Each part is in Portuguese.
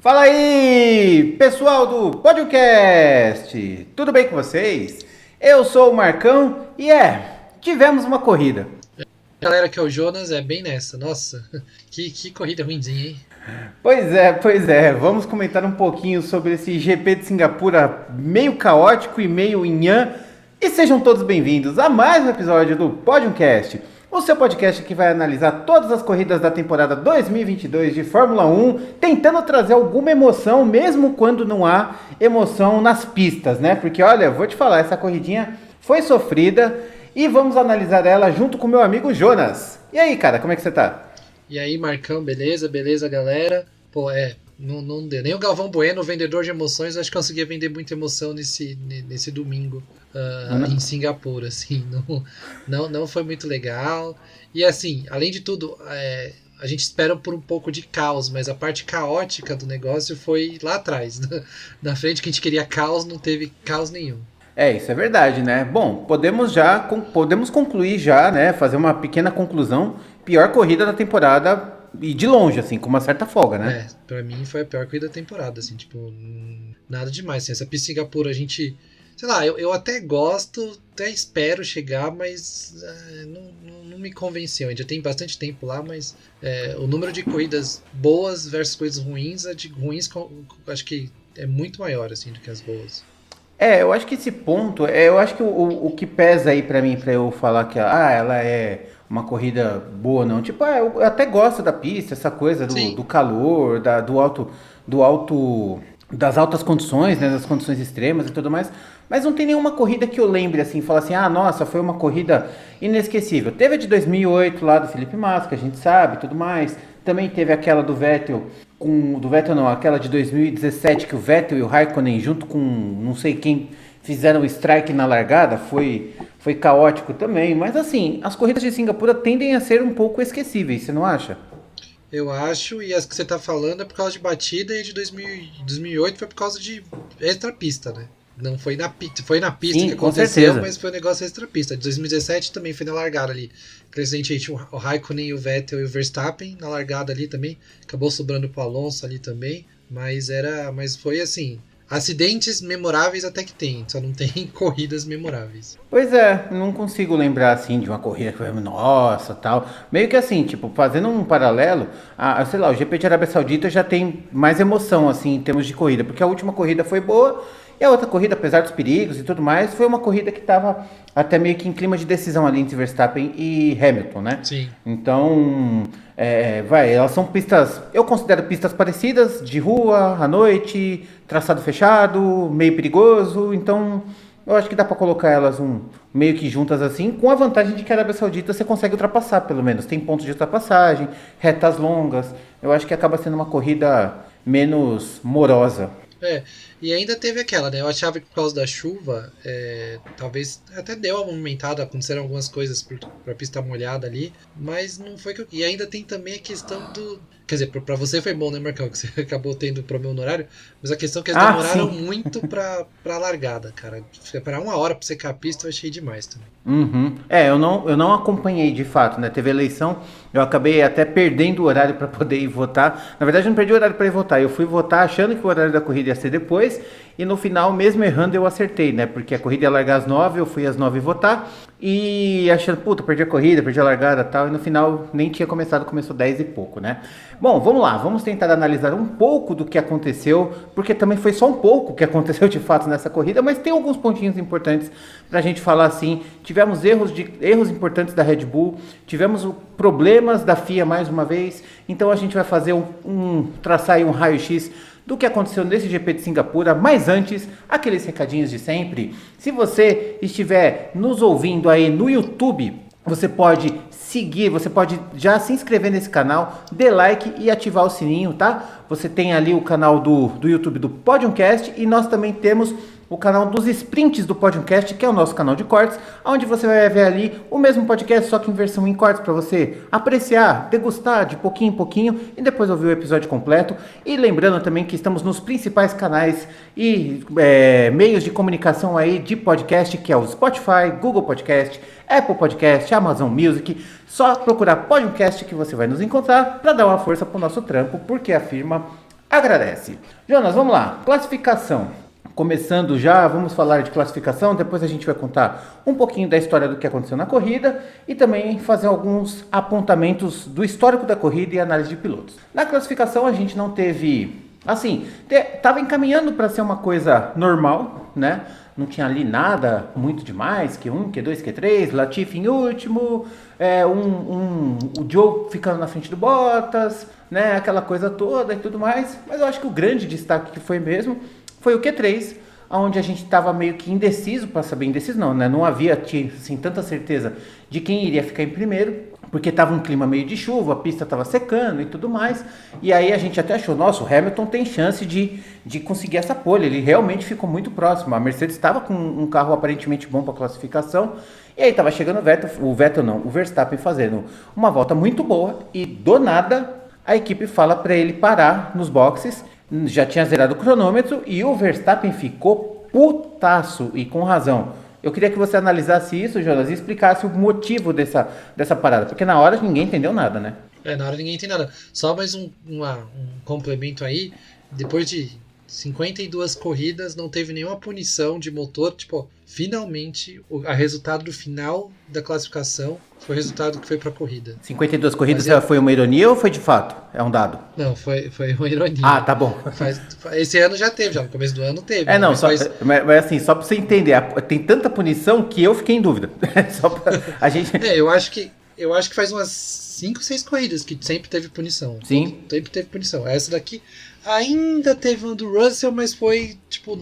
Fala aí, pessoal do podcast! Tudo bem com vocês? Eu sou o Marcão e tivemos uma corrida. Galera, que é o Jonas, é bem nessa. Nossa, que corrida ruimzinha, hein? Pois é, vamos comentar um pouquinho sobre esse GP de Singapura meio caótico e meio inhã. E sejam todos bem-vindos a mais um episódio do podcast, o seu podcast que vai analisar todas as corridas da temporada 2022 de Fórmula 1, tentando trazer alguma emoção, mesmo quando não há emoção nas pistas, né? Porque olha, vou te falar, essa corridinha foi sofrida e vamos analisar ela junto com meu amigo Jonas. E aí, cara, como é que você tá? E aí, Marcão, beleza, galera? Pô, não deu. Nem o Galvão Bueno, o vendedor de emoções, acho que conseguia vender muita emoção nesse domingo em Singapura, assim. Não foi muito legal. E assim, além de tudo, a gente espera por um pouco de caos, mas a parte caótica do negócio foi lá atrás. Na frente que a gente queria caos, não teve caos nenhum. Isso é verdade, né? Bom, podemos concluir já, né? Fazer uma pequena conclusão. Pior corrida da temporada e de longe, assim, com uma certa folga, né? Pra mim foi a pior corrida da temporada, assim, tipo, nada demais. Assim, essa pista de Singapura a gente, sei lá, eu até gosto, até espero chegar, mas não me convenceu. A gente já tem bastante tempo lá, mas o número de corridas boas versus coisas ruins, a de ruins acho que é muito maior, assim, do que as boas. Eu acho que esse ponto, eu acho que o que pesa aí pra mim, pra eu falar que ela é uma corrida boa, não. Tipo, eu até gosto da pista, essa coisa do calor, do alto, das altas condições, né, das condições extremas e tudo mais. Mas não tem nenhuma corrida que eu lembre assim, falar assim, nossa, foi uma corrida inesquecível. Teve a de 2008 lá do Felipe Massa, que a gente sabe, tudo mais. Também teve aquela do Vettel, aquela de 2017 que o Vettel e o Raikkonen junto com não sei quem fizeram o strike na largada, foi caótico também, mas assim, as corridas de Singapura tendem a ser um pouco esquecíveis, você não acha? Eu acho, e as que você tá falando é por causa de batida, e de 2008 foi por causa de extra-pista, né? Não foi foi na pista. Sim, que aconteceu, mas foi um negócio extra-pista. De 2017 também foi na largada ali. Recentemente o Raikkonen, o Vettel e o Verstappen na largada ali também. Acabou sobrando pro Alonso ali também. Mas foi assim, acidentes memoráveis até que tem, só não tem corridas memoráveis. Pois não consigo lembrar assim de uma corrida que foi, nossa, tal. Meio que assim, tipo, fazendo um paralelo, sei lá, o GP de Arábia Saudita já tem mais emoção assim em termos de corrida, porque a última corrida foi boa e a outra corrida, apesar dos perigos e tudo mais, foi uma corrida que estava até meio que em clima de decisão ali entre Verstappen e Hamilton, né? Sim. Então, elas são pistas, eu considero pistas parecidas, de rua, à noite, traçado fechado, meio perigoso, então eu acho que dá pra colocar elas meio que juntas assim, com a vantagem de que a Arábia Saudita você consegue ultrapassar, pelo menos. Tem pontos de ultrapassagem, retas longas, eu acho que acaba sendo uma corrida menos morosa. E ainda teve aquela, né? Eu achava que por causa da chuva, talvez até deu uma movimentada, aconteceram algumas coisas pra pista molhada ali, mas não foi que eu... E ainda tem também a questão do... Quer dizer, pra você foi bom, né, Marcão? Que você acabou tendo problema no horário, mas a questão é que eles demoraram muito pra largada, cara. Esperar 1 hora pra secar a pista eu achei demais também. Uhum. Eu não acompanhei de fato, né? Teve eleição, eu acabei até perdendo o horário para poder ir votar. Na verdade, eu não perdi o horário para ir votar. Eu fui votar achando que o horário da corrida ia ser depois, e no final, mesmo errando, eu acertei, né? Porque a corrida ia largar às 9, eu fui às 9 votar, e achando, puta, perdi a corrida, perdi a largada e tal, e no final nem tinha começado, começou 10 e pouco, né? Bom, vamos lá, vamos tentar analisar um pouco do que aconteceu, porque também foi só um pouco que aconteceu de fato nessa corrida, mas tem alguns pontinhos importantes pra gente falar assim. Tivemos erros importantes da Red Bull, tivemos problemas da FIA mais uma vez, então a gente vai fazer traçar aí um raio-x do que aconteceu nesse GP de Singapura, mas antes, aqueles recadinhos de sempre. Se você estiver nos ouvindo aí no YouTube, você pode seguir, você pode já se inscrever nesse canal, dê like e ativar o sininho, tá? Você tem ali o canal do YouTube do Podcast e nós também temos o canal dos sprints do podcast, que é o nosso canal de cortes, onde você vai ver ali o mesmo podcast, só que em versão em cortes, para você apreciar, degustar de pouquinho em pouquinho e depois ouvir o episódio completo. E lembrando também que estamos nos principais canais e meios de comunicação aí de podcast, que é o Spotify, Google Podcast, Apple Podcast, Amazon Music. Só procurar podcast que você vai nos encontrar para dar uma força pro nosso trampo, porque a firma agradece. Jonas, vamos lá. Classificação. Começando já, vamos falar de classificação, depois a gente vai contar um pouquinho da história do que aconteceu na corrida e também fazer alguns apontamentos do histórico da corrida e análise de pilotos. Na classificação a gente não teve, assim, estava encaminhando para ser uma coisa normal, né? Não tinha ali nada muito demais, Q1, Q2, Q3, Latifi em último, o Joe ficando na frente do Bottas, né? Aquela coisa toda e tudo mais, mas eu acho que o grande destaque que foi mesmo foi o Q3, onde a gente estava meio que indeciso, para saber, indeciso não, né? Não havia assim, tanta certeza de quem iria ficar em primeiro, porque estava um clima meio de chuva, a pista estava secando e tudo mais, e aí a gente até achou, nossa, o Hamilton tem chance de conseguir essa pole, ele realmente ficou muito próximo, a Mercedes estava com um carro aparentemente bom para classificação, e aí estava chegando o Verstappen fazendo uma volta muito boa, e do nada a equipe fala para ele parar nos boxes. Já tinha zerado o cronômetro e o Verstappen ficou putaço e com razão. Eu queria que você analisasse isso, Jonas, e explicasse o motivo dessa parada, porque na hora ninguém entendeu nada, né? Na hora ninguém entendeu nada. Só mais um complemento aí. Depois de 52 corridas, não teve nenhuma punição de motor. Tipo, finalmente, o resultado do final da classificação foi o resultado que foi pra corrida. 52 corridas foi uma ironia ou foi de fato? É um dado? Não, foi uma ironia. Ah, tá bom. Esse ano já teve, já no começo do ano teve. Não, mas assim, só pra você entender, tem tanta punição que eu fiquei em dúvida. Só pra a gente... eu acho que faz umas 5, 6 corridas que sempre teve punição. Sim. Sempre teve punição. Essa daqui ainda teve uma do Russell, mas foi tipo...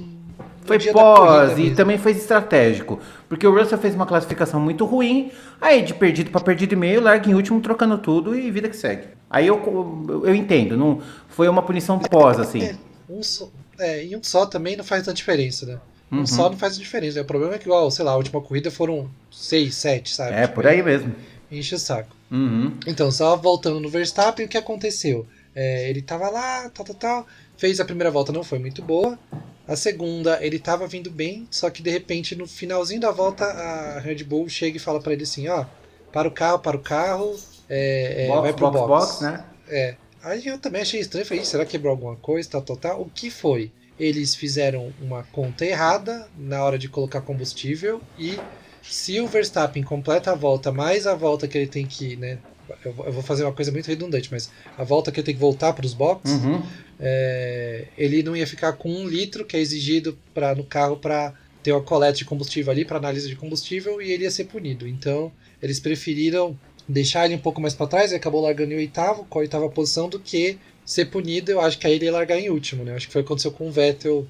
Foi pós e também foi estratégico, porque o Russell fez uma classificação muito ruim, aí de perdido para perdido e meio, larga em último trocando tudo e vida que segue. Aí eu entendo, não foi uma punição pós, assim. E um só também não faz tanta diferença, né? Um só não faz diferença. O problema é que, sei lá, a última corrida foram 6, 7, sabe? Tipo, por aí mesmo. Enche o saco. Então, só voltando no Verstappen, o que aconteceu? Ele tava lá, tal, fez a primeira volta, não foi muito boa. A segunda, ele tava vindo bem, só que de repente, no finalzinho da volta, a Red Bull chega e fala pra ele assim, para o carro, vai pro box, né? Aí eu também achei estranho, falei, será que quebrou alguma coisa, tal. O que foi? Eles fizeram uma conta errada na hora de colocar combustível e se o Verstappen completa a volta, mais a volta que ele tem que, né, eu vou fazer uma coisa muito redundante, mas a volta que ele tem que voltar para os boxes, ele não ia ficar com 1 litro que é exigido no carro para ter uma coleta de combustível ali, para análise de combustível, e ele ia ser punido. Então eles preferiram deixar ele um pouco mais para trás, ele acabou largando em com a 8ª posição, do que ser punido. Eu acho que aí ele ia largar em último, né? Acho que foi o que aconteceu com o Vettel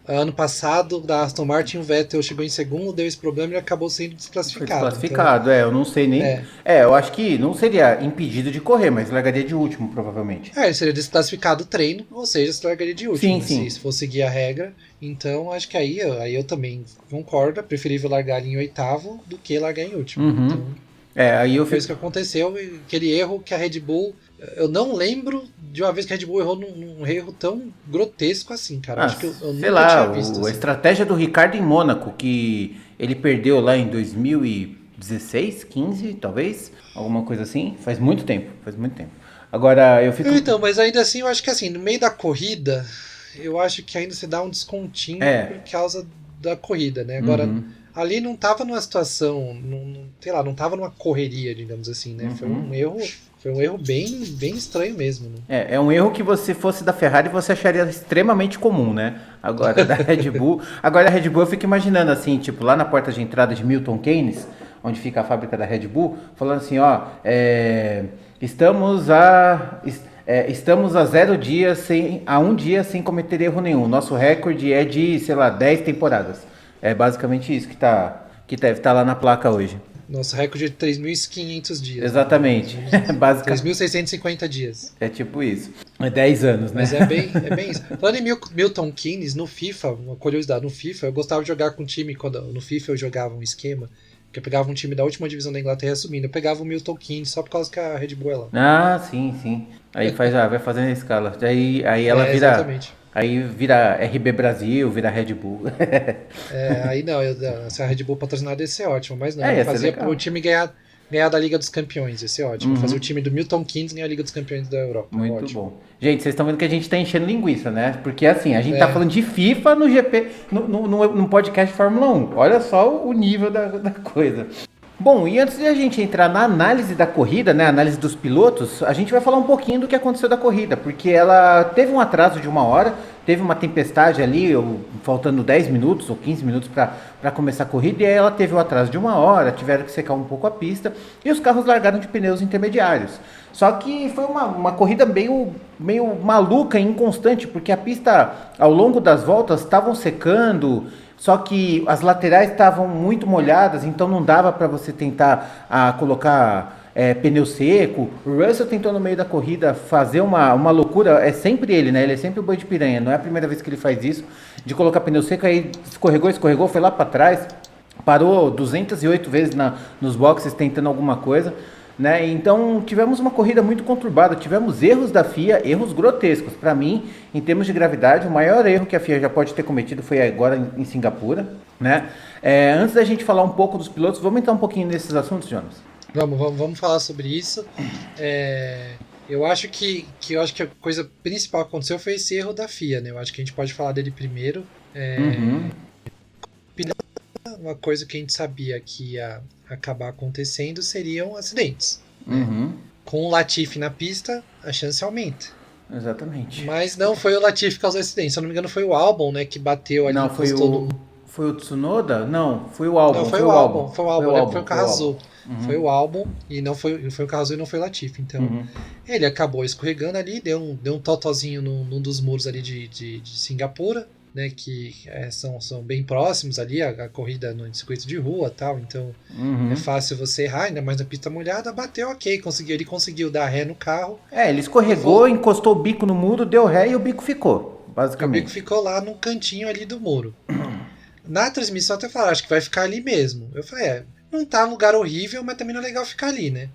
ano passado, da Aston Martin. O Vettel chegou em segundo, deu esse problema e acabou sendo desclassificado. Foi desclassificado, então, eu não sei nem... eu acho que não seria impedido de correr, mas largaria de último, provavelmente. Ele seria desclassificado o treino, ou seja, se largaria de último. Sim. Se for seguir a regra. Então, acho que aí eu também concordo, é preferível largar em 8º do que largar em último. Então, aí foi isso que aconteceu, aquele erro que a Red Bull... Eu não lembro de uma vez que a Red Bull errou num erro tão grotesco assim, cara. Acho que eu nunca tinha visto. A estratégia do Ricardo em Mônaco, que ele perdeu lá em 2016, 15, talvez, alguma coisa assim. Faz muito tempo. Agora eu fico... Então, mas ainda assim, eu acho que assim, no meio da corrida, eu acho que ainda se dá um descontinho por causa da corrida, né? Agora, ali não tava numa situação, não tava numa correria, digamos assim, né? Foi um erro bem, bem estranho mesmo, né? É um erro que você fosse da Ferrari você acharia extremamente comum, né? Agora da Red Bull. Agora a Red Bull eu fico imaginando assim, tipo, lá na porta de entrada de Milton Keynes, onde fica a fábrica da Red Bull, falando assim, estamos a 0 dias a 1 dia sem cometer erro nenhum. Nosso recorde é de, 10 temporadas. É basicamente isso que deve estar lá na placa hoje. Nosso recorde é de 3.500 dias. Exatamente. Né? 3.650 dias. É tipo isso. É 10 anos, né? Mas é bem isso. Falando em Milton Keynes, no FIFA, uma curiosidade, no FIFA, eu gostava de jogar com um time, no FIFA eu jogava um esquema, que eu pegava um time da última divisão da Inglaterra assumindo, eu pegava o Milton Keynes só por causa que a Red Bull é lá. Ah, sim. Aí vai fazendo a escala. Aí ela vira... Exatamente. Aí vira RB Brasil, vira Red Bull. Aí não, se a Red Bull patrocinar ia ser ótimo, mas não, ia fazia pro time ganhar ganhar da Liga dos Campeões, ia ser ótimo. Fazer o time do Milton Keynes ganhar a Liga dos Campeões da Europa. Muito ótimo. bom. Gente, vocês estão vendo que a gente tá enchendo linguiça, né? Porque assim, a gente tá falando de FIFA no GP, num podcast de Fórmula 1. Olha só o nível da coisa. Bom, e antes de a gente entrar na análise da corrida, né, análise dos pilotos, a gente vai falar um pouquinho do que aconteceu da corrida, porque ela teve um atraso de 1 hora, teve uma tempestade ali, faltando 10 minutos ou 15 minutos para começar a corrida, e aí ela teve um atraso de 1 hora, tiveram que secar um pouco a pista, e os carros largaram de pneus intermediários. Só que foi uma corrida meio maluca e inconstante, porque a pista, ao longo das voltas, estavam secando. Só que as laterais estavam muito molhadas, então não dava para você tentar colocar pneu seco. O Russell tentou no meio da corrida fazer uma loucura, é sempre ele, né? Ele é sempre o boi de piranha, não é a primeira vez que ele faz isso, de colocar pneu seco, aí escorregou, foi lá para trás, parou 208 vezes nos boxes tentando alguma coisa. Né? Então tivemos uma corrida muito conturbada, tivemos erros da FIA, erros grotescos. Para mim, em termos de gravidade, o maior erro que a FIA já pode ter cometido foi agora em Singapura. Né? Antes da gente falar um pouco dos pilotos, vamos entrar um pouquinho nesses assuntos, Jonas? Vamos falar sobre isso. Eu acho que a coisa principal que aconteceu foi esse erro da FIA. Né? Eu acho que a gente pode falar dele primeiro. Uma coisa que a gente sabia que ia acabar acontecendo seriam acidentes. Né? Com o Latifi na pista, a chance aumenta. Exatamente. Mas não foi o Latifi que causou acidente. Se eu não me engano, foi o Albon, né, que bateu ali. Não, foi o Tsunoda? Não, foi o Albon. Não, foi o Albon. Foi o carro azul. Foi o Albon e não foi o carro azul e não foi o Latifi. Então, ele acabou escorregando ali, deu um totozinho num dos muros ali de Singapura. Né, que são bem próximos ali, a corrida no circuito de rua e tal, então é fácil você errar, ainda mais na pista molhada, bateu ok, ele conseguiu dar ré no carro. Ele escorregou, encostou o bico no muro, deu ré e o bico ficou, basicamente. O bico ficou lá no cantinho ali do muro. Na transmissão até falaram, acho que vai ficar ali mesmo. Eu falei, não tá um lugar horrível, mas também não é legal ficar ali, né?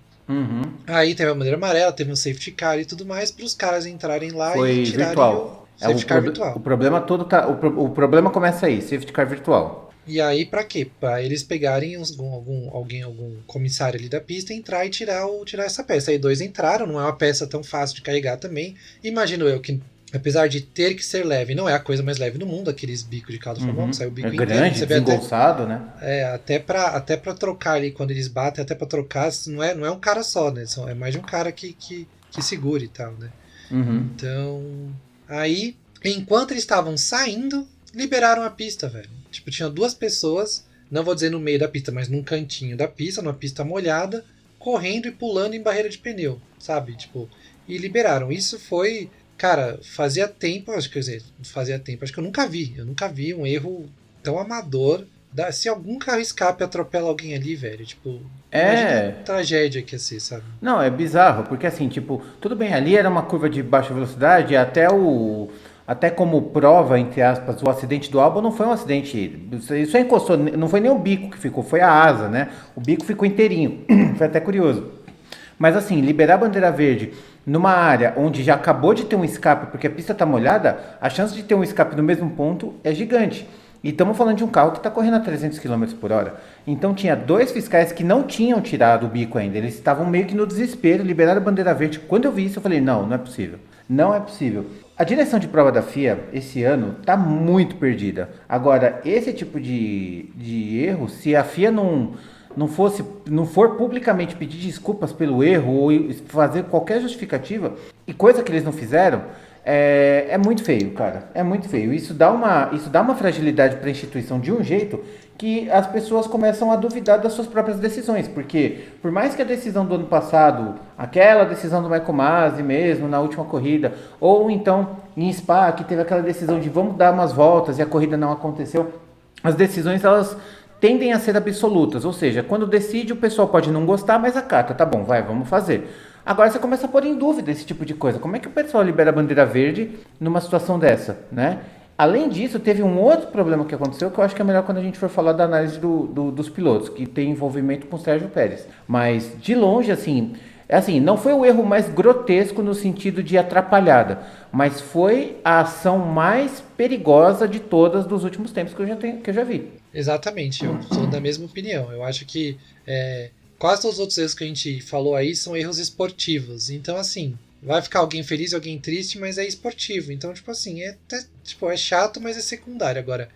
Aí teve a bandeira amarela, teve um safety car e tudo mais, para os caras entrarem lá e tirarem virtual. Safety car virtual. O problema todo o problema começa aí, safety car virtual. E aí pra quê? Pra eles pegarem algum comissário ali da pista, entrar e tirar essa peça. Aí 2 entraram, não é uma peça tão fácil de carregar também. Imagino eu que, apesar de ter que ser leve, não é a coisa mais leve do mundo, aqueles bicos de carro da Fórmula 1, sai o bico inteiro. Grande, desengonçado, né? Até pra trocar ali, quando eles batem, até pra trocar, não é um cara só, né? É mais de um cara que segure e tal, né? Então... Aí, enquanto eles estavam saindo, liberaram a pista, velho. Tipo, tinha 2 pessoas, não vou dizer no meio da pista, mas num cantinho da pista, numa pista molhada, correndo e pulando em barreira de pneu, sabe? Tipo, e liberaram. Isso foi, cara, fazia tempo que eu nunca vi um erro tão amador. Se algum carro escape e atropela alguém ali, velho, tipo, imagina a tragédia que ia ser, sabe? Não, é bizarro, porque assim, tipo, tudo bem, ali era uma curva de baixa velocidade, até como prova, entre aspas, o acidente do Albon não foi um acidente, isso só encostou, não foi nem o bico que ficou, foi a asa, né? O bico ficou inteirinho, foi até curioso. Mas assim, liberar a bandeira verde numa área onde já acabou de ter um escape, porque a pista tá molhada, a chance de ter um escape no mesmo ponto é gigante. E estamos falando de um carro que está correndo a 300 km por hora. Então tinha 2 fiscais que não tinham tirado o bico ainda. Eles estavam meio que no desespero, liberaram a bandeira verde. Quando eu vi isso, eu falei, não é possível. Não é possível. A direção de prova da FIA, esse ano, está muito perdida. Agora, esse tipo de erro, se a FIA não for publicamente pedir desculpas pelo erro ou fazer qualquer justificativa, e coisa que eles não fizeram... É muito feio, cara. É muito feio. Isso dá uma fragilidade para a instituição de um jeito que as pessoas começam a duvidar das suas próprias decisões. Porque, por mais que a decisão do ano passado, aquela decisão do Michael Masi mesmo, na última corrida, ou então em Spa, que teve aquela decisão de vamos dar umas voltas e a corrida não aconteceu, as decisões, elas tendem a ser absolutas. Ou seja, quando decide, o pessoal pode não gostar, mas acata. Tá bom, vamos fazer. Agora você começa a pôr em dúvida esse tipo de coisa. Como é que o pessoal libera a bandeira verde numa situação dessa, né? Além disso, teve um outro problema que aconteceu, que eu acho que é melhor quando a gente for falar da análise dos pilotos, que tem envolvimento com o Sérgio Pérez. Mas, de longe, assim, não foi o erro mais grotesco no sentido de atrapalhada, mas foi a ação mais perigosa de todas dos últimos tempos que eu já vi. Exatamente, eu sou da mesma opinião. Eu acho que quase todos os outros erros que a gente falou aí são erros esportivos. Então, assim, vai ficar alguém feliz e alguém triste, mas é esportivo. Então, tipo assim, é chato, mas é secundário. Agora,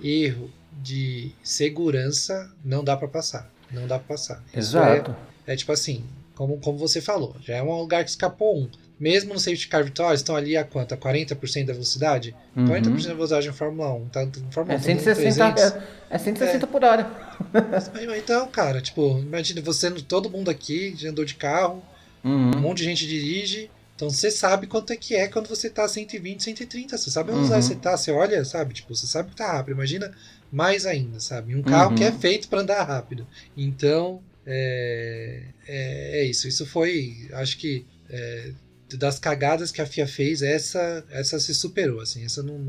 erro de segurança não dá pra passar. Não dá pra passar. Exato. Isso é tipo assim, como você falou, já é um lugar que escapou um. Mesmo no safety car virtual, estão ali a quanto? A 40% da velocidade? 40% da velocidade em Fórmula 1. Tá, em Fórmula 1 É 160, é 160 por hora. Então, cara, tipo, imagina você, todo mundo aqui já andou de carro, um monte de gente dirige, então você sabe quanto é que é quando você tá a 120, 130, você sabe onde você tá, você olha, sabe, tipo, você sabe que tá rápido, imagina mais ainda, sabe, um carro que é feito para andar rápido. Então, é isso foi, acho que das cagadas que a FIA fez, essa se superou, assim, essa não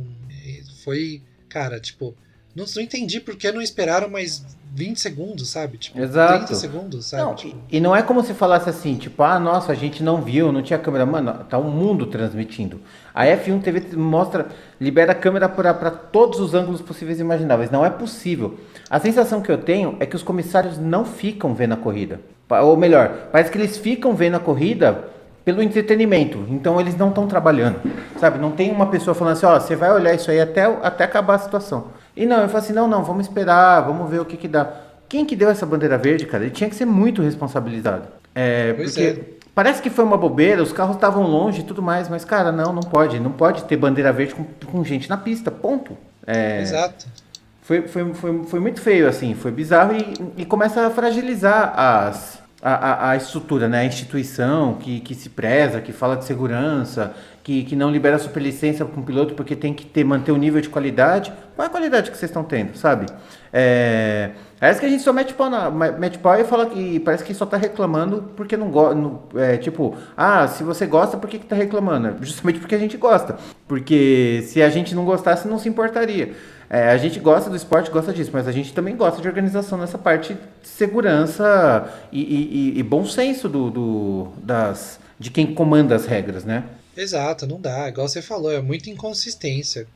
foi, cara, tipo, não entendi por que não esperaram mais 20 segundos, sabe? Tipo, Exato. 30 segundos, sabe? Não, tipo... e não é como se falasse assim, tipo, nossa, a gente não viu, não tinha câmera. Mano, tá o mundo transmitindo. A F1 TV libera a câmera para todos os ângulos possíveis e imagináveis. Não é possível. A sensação que eu tenho é que os comissários não ficam vendo a corrida. Ou melhor, parece que eles ficam vendo a corrida pelo entretenimento, então eles não estão trabalhando, sabe? Não tem uma pessoa falando assim, você vai olhar isso aí até acabar a situação. E não, eu falo assim, não, vamos esperar, vamos ver o que dá. Quem que deu essa bandeira verde, cara? Ele tinha que ser muito responsabilizado. Porque parece que foi uma bobeira, os carros estavam longe e tudo mais, mas, cara, não pode ter bandeira verde com gente na pista, ponto. Exato. Foi muito feio, assim, foi bizarro e começa a fragilizar a estrutura, né? A instituição que se preza, que fala de segurança, que não libera superlicença para um piloto porque tem que manter o nível de qualidade. Qual é a qualidade que vocês estão tendo, sabe? Parece que a gente só mete pau e fala que parece que só tá reclamando porque não gosta. Tipo, se você gosta, por que tá reclamando? Justamente porque a gente gosta. Porque se a gente não gostasse, não se importaria. A gente gosta do esporte, gosta disso, mas a gente também gosta de organização nessa parte de segurança e bom senso de quem comanda as regras, né? Exato, não dá. Igual você falou, é muita inconsistência.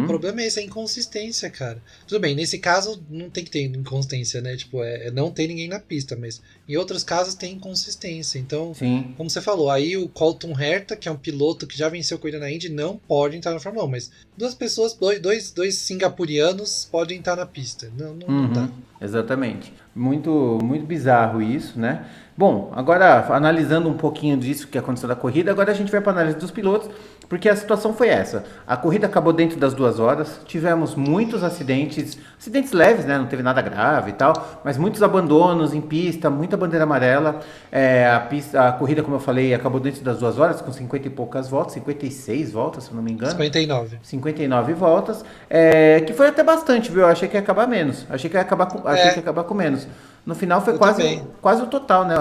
O problema é esse, a inconsistência, cara. Tudo bem, nesse caso não tem que ter inconsistência, né? Tipo, não tem ninguém na pista, mas em outros casos tem inconsistência. Então, sim, como você falou, aí o Colton Herta, que é um piloto que já venceu corrida na Indy, não pode entrar na Fórmula 1, mas duas pessoas, dois singapurianos podem estar na pista. Não dá. Exatamente. Muito, muito bizarro isso, né? Bom, agora analisando um pouquinho disso que aconteceu da corrida, agora a gente vai para a análise dos pilotos, porque a situação foi essa. A corrida acabou dentro das 2 horas, tivemos muitos acidentes leves, né? Não teve nada grave e tal, mas muitos abandonos em pista, muita bandeira amarela. A corrida, como eu falei, acabou dentro das 2 horas, com 50 e poucas voltas, 56 voltas, se eu não me engano. 59 voltas, que foi até bastante, viu? Eu achei que ia acabar menos, achei que ia acabar com menos. No final foi quase o total, né?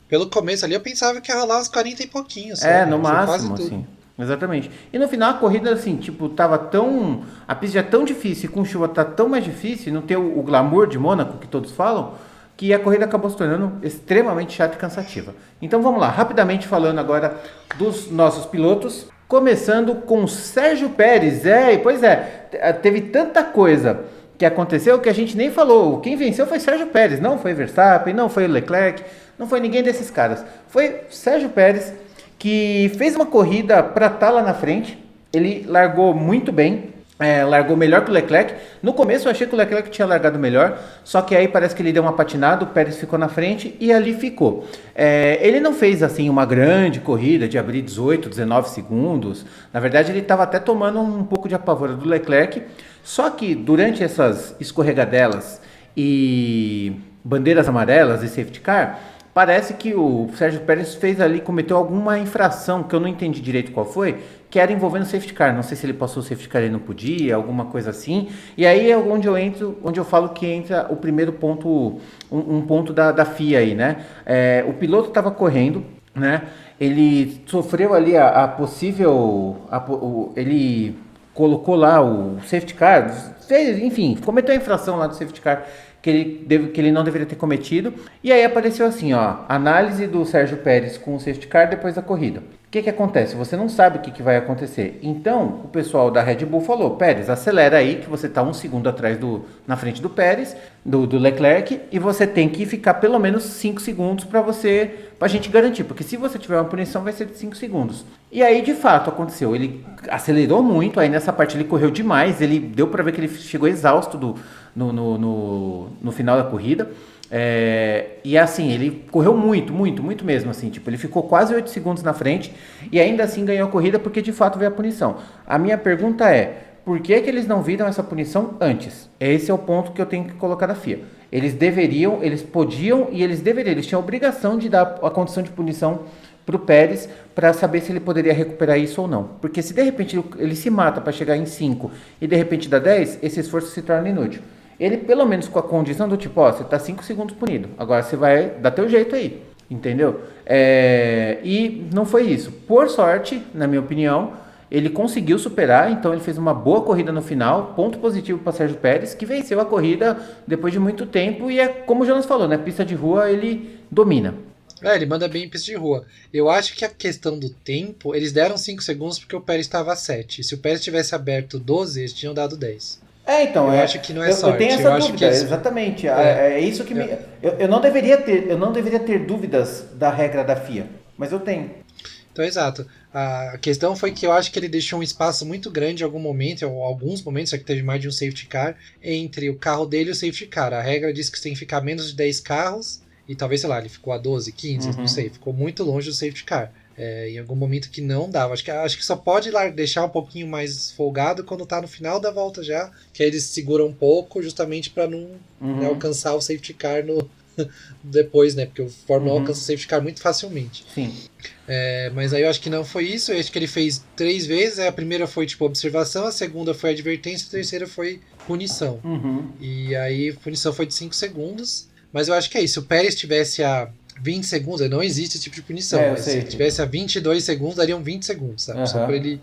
Pelo começo ali eu pensava que ia rolar uns 40 e pouquinhos. No máximo, assim. Exatamente. E no final a corrida, assim, tipo, a pista já é tão difícil e com chuva tá tão mais difícil, não ter o glamour de Mônaco que todos falam, que a corrida acabou se tornando extremamente chata e cansativa. Então vamos lá, rapidamente falando agora dos nossos pilotos, começando com Sérgio Pérez. Teve tanta coisa que aconteceu que a gente nem falou. Quem venceu foi Sérgio Pérez, não foi Verstappen, não foi Leclerc, não foi ninguém desses caras. Foi Sérgio Pérez, que fez uma corrida para estar lá na frente. Ele largou muito bem, largou melhor que o Leclerc. No começo eu achei que o Leclerc tinha largado melhor, só que aí parece que ele deu uma patinada, o Pérez ficou na frente e ali ficou. Ele não fez assim uma grande corrida de abrir 18, 19 segundos. Na verdade ele estava até tomando um pouco de apavoro do Leclerc. Só que durante essas escorregadelas e bandeiras amarelas e safety car, parece que o Sérgio Pérez cometeu alguma infração que eu não entendi direito qual foi, que era envolvendo o safety car. Não sei se ele passou o safety car e não podia, alguma coisa assim. E aí é onde eu falo que entra o primeiro ponto, um ponto da FIA aí, né? O piloto estava correndo, né? Ele sofreu ali a possível... ele colocou lá o safety car, enfim, cometeu a infração lá do safety car que ele não deveria ter cometido. E aí apareceu assim, análise do Sérgio Pérez com o safety car depois da corrida. que acontece? Você não sabe o que vai acontecer. Então, o pessoal da Red Bull falou, Pérez, acelera aí, que você está 1 segundo atrás na frente do Pérez, do Leclerc, e você tem que ficar pelo menos 5 segundos pra gente garantir, porque se você tiver uma punição vai ser de 5 segundos. E aí, de fato, aconteceu. Ele acelerou muito, aí nessa parte ele correu demais, ele deu para ver que ele chegou exausto no final da corrida. E assim, ele correu muito mesmo, assim, tipo, ele ficou quase 8 segundos na frente e ainda assim ganhou a corrida porque de fato veio a punição. A minha pergunta é, por que eles não viram essa punição antes? Esse é o ponto que eu tenho que colocar na FIA. Eles deveriam, eles podiam e eles deveriam, eles tinham a obrigação de dar a condição de punição para o Pérez para saber se ele poderia recuperar isso ou não. Porque se de repente ele se mata para chegar em 5 e de repente dá 10, esse esforço se torna inútil. Ele, pelo menos com a condição do tipo, você tá 5 segundos punido, agora você vai dar teu jeito aí, entendeu? E não foi isso. Por sorte, na minha opinião, ele conseguiu superar, então ele fez uma boa corrida no final, ponto positivo para Sérgio Pérez, que venceu a corrida depois de muito tempo e como o Jonas falou, né, pista de rua ele domina. Ele manda bem em pista de rua. Eu acho que a questão do tempo, eles deram 5 segundos porque o Pérez estava a 7. Se o Pérez tivesse aberto 12, eles tinham dado 10. Então, eu acho que não é sorte. Eu tenho essa dúvida, exatamente. É isso que eu não deveria ter dúvidas da regra da FIA, mas eu tenho. Então, exato. A questão foi que eu acho que ele deixou um espaço muito grande em algum momento, ou alguns momentos, já que teve mais de um safety car, entre o carro dele e o safety car. A regra diz que você tem que ficar a menos de 10 carros, e talvez, sei lá, ele ficou a 12, 15, não sei, ficou muito longe do safety car. Em algum momento que não dava. Acho que só pode deixar um pouquinho mais folgado quando tá no final da volta já, que aí eles seguram um pouco justamente para não alcançar o safety car depois, né? Porque o Fórmula 1 alcança o safety car muito facilmente. Sim. Mas aí eu acho que não foi isso. Eu acho que ele fez 3 vezes. A primeira foi tipo observação, a segunda foi advertência, a terceira foi punição. E aí a punição foi de 5 segundos. Mas eu acho que é isso. Se o Pérez tivesse a 20 segundos, não existe esse tipo de punição. Mas se tivesse a 22 segundos, dariam 20 segundos, sabe? Só pra ele.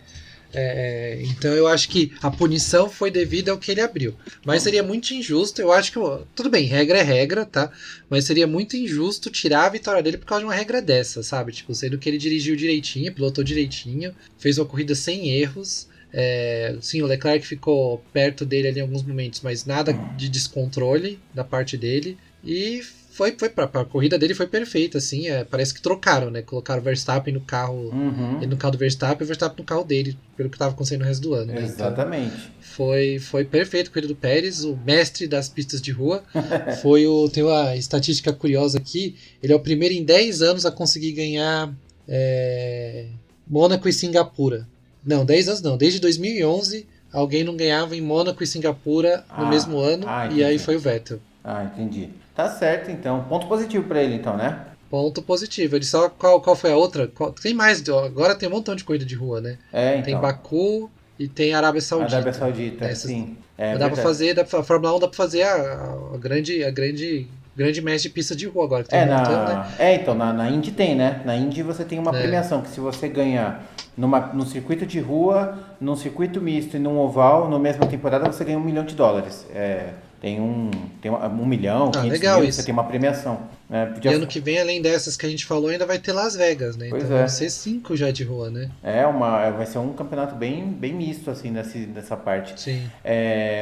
Então eu acho que a punição foi devida ao que ele abriu. Mas seria muito injusto, eu acho que. Tudo bem, regra é regra, tá? Mas seria muito injusto tirar a vitória dele por causa de uma regra dessa, sabe? Tipo, sendo que ele dirigiu direitinho, pilotou direitinho, fez uma corrida sem erros. Sim, o Leclerc ficou perto dele ali em alguns momentos, mas nada de descontrole da parte dele. E foi a corrida dele foi perfeita, assim, parece que trocaram, né? Colocaram o Verstappen no carro, ele no carro do Verstappen e o Verstappen no carro dele, pelo que estava acontecendo no resto do ano. Né? Exatamente. Então, foi perfeito a corrida do Pérez, o mestre das pistas de rua. Tem uma estatística curiosa aqui, ele é o primeiro em 10 anos a conseguir ganhar Mônaco e Singapura. Não, 10 anos não, desde 2011 alguém não ganhava em Mônaco e Singapura no mesmo ano, e aí foi o Vettel. Entendi. Tá certo, então. Ponto positivo pra ele, então, né? Ponto positivo. Ele só. Qual foi a outra? Tem mais. Agora tem um montão de corrida de rua, né? Então. Tem Baku e tem Arábia Saudita. Arábia Saudita, sim. Dá pra fazer. A Fórmula 1 dá pra fazer a grande mestre de pista de rua agora. Que tem um montão, né? Então, na Indy tem, né? Na Indy você tem uma premiação que se você ganhar num circuito de rua, num circuito misto e num oval, na mesma temporada você ganha $1 milhão. Tem 1 milhão, 500 legal mil, isso. você tem uma premiação. E ano que vem, além dessas que a gente falou, ainda vai ter Las Vegas, né? Pois então vão ser 5 já de rua, né? Vai ser um campeonato bem misto, assim, nessa parte. Sim.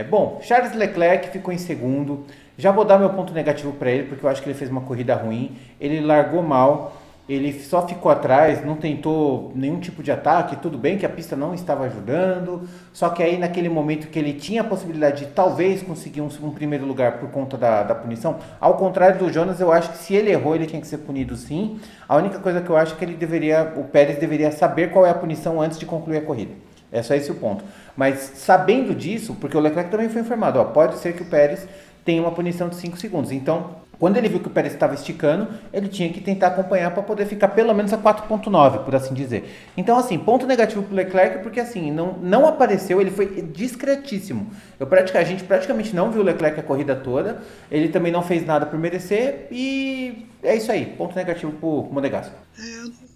Bom, Charles Leclerc ficou em segundo. Já vou dar meu ponto negativo para ele, porque eu acho que ele fez uma corrida ruim. Ele largou mal. Ele só ficou atrás, não tentou nenhum tipo de ataque, tudo bem que a pista não estava ajudando, só que aí naquele momento que ele tinha a possibilidade de talvez conseguir um primeiro lugar por conta da punição, ao contrário do Jonas, eu acho que se ele errou, ele tinha que ser punido sim. A única coisa que eu acho é que o Pérez deveria saber qual é a punição antes de concluir a corrida. É só esse o ponto. Mas sabendo disso, porque o Leclerc também foi informado, pode ser que o Pérez tenha uma punição de 5 segundos, então quando ele viu que o Pérez estava esticando, ele tinha que tentar acompanhar para poder ficar pelo menos a 4.9, por assim dizer. Então, assim, ponto negativo para o Leclerc, porque assim, não apareceu, ele foi discretíssimo. A gente praticamente não viu o Leclerc a corrida toda, ele também não fez nada por merecer, e é isso aí, ponto negativo para o Monegasco.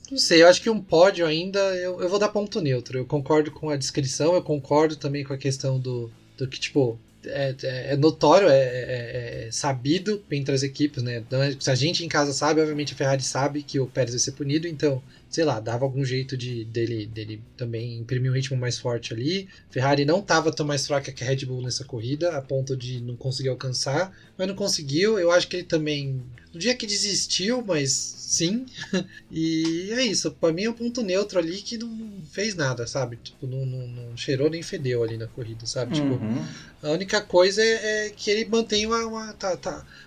Não sei, eu acho que um pódio ainda, eu vou dar ponto neutro. Eu concordo com a descrição, eu concordo também com a questão do que, tipo... É notório, é sabido entre as equipes, né? Se a gente em casa sabe, obviamente a Ferrari sabe que o Pérez vai ser punido, então sei lá, dava algum jeito dele também imprimir um ritmo mais forte ali. Ferrari não estava tão mais fraca que a Red Bull nessa corrida, a ponto de não conseguir alcançar, mas não conseguiu. Eu acho que ele também, no dia que desistiu, mas sim. E é isso, pra mim é um ponto neutro ali que não fez nada, sabe? Tipo, não cheirou nem fedeu ali na corrida, sabe? Tipo, a única coisa é que ele mantém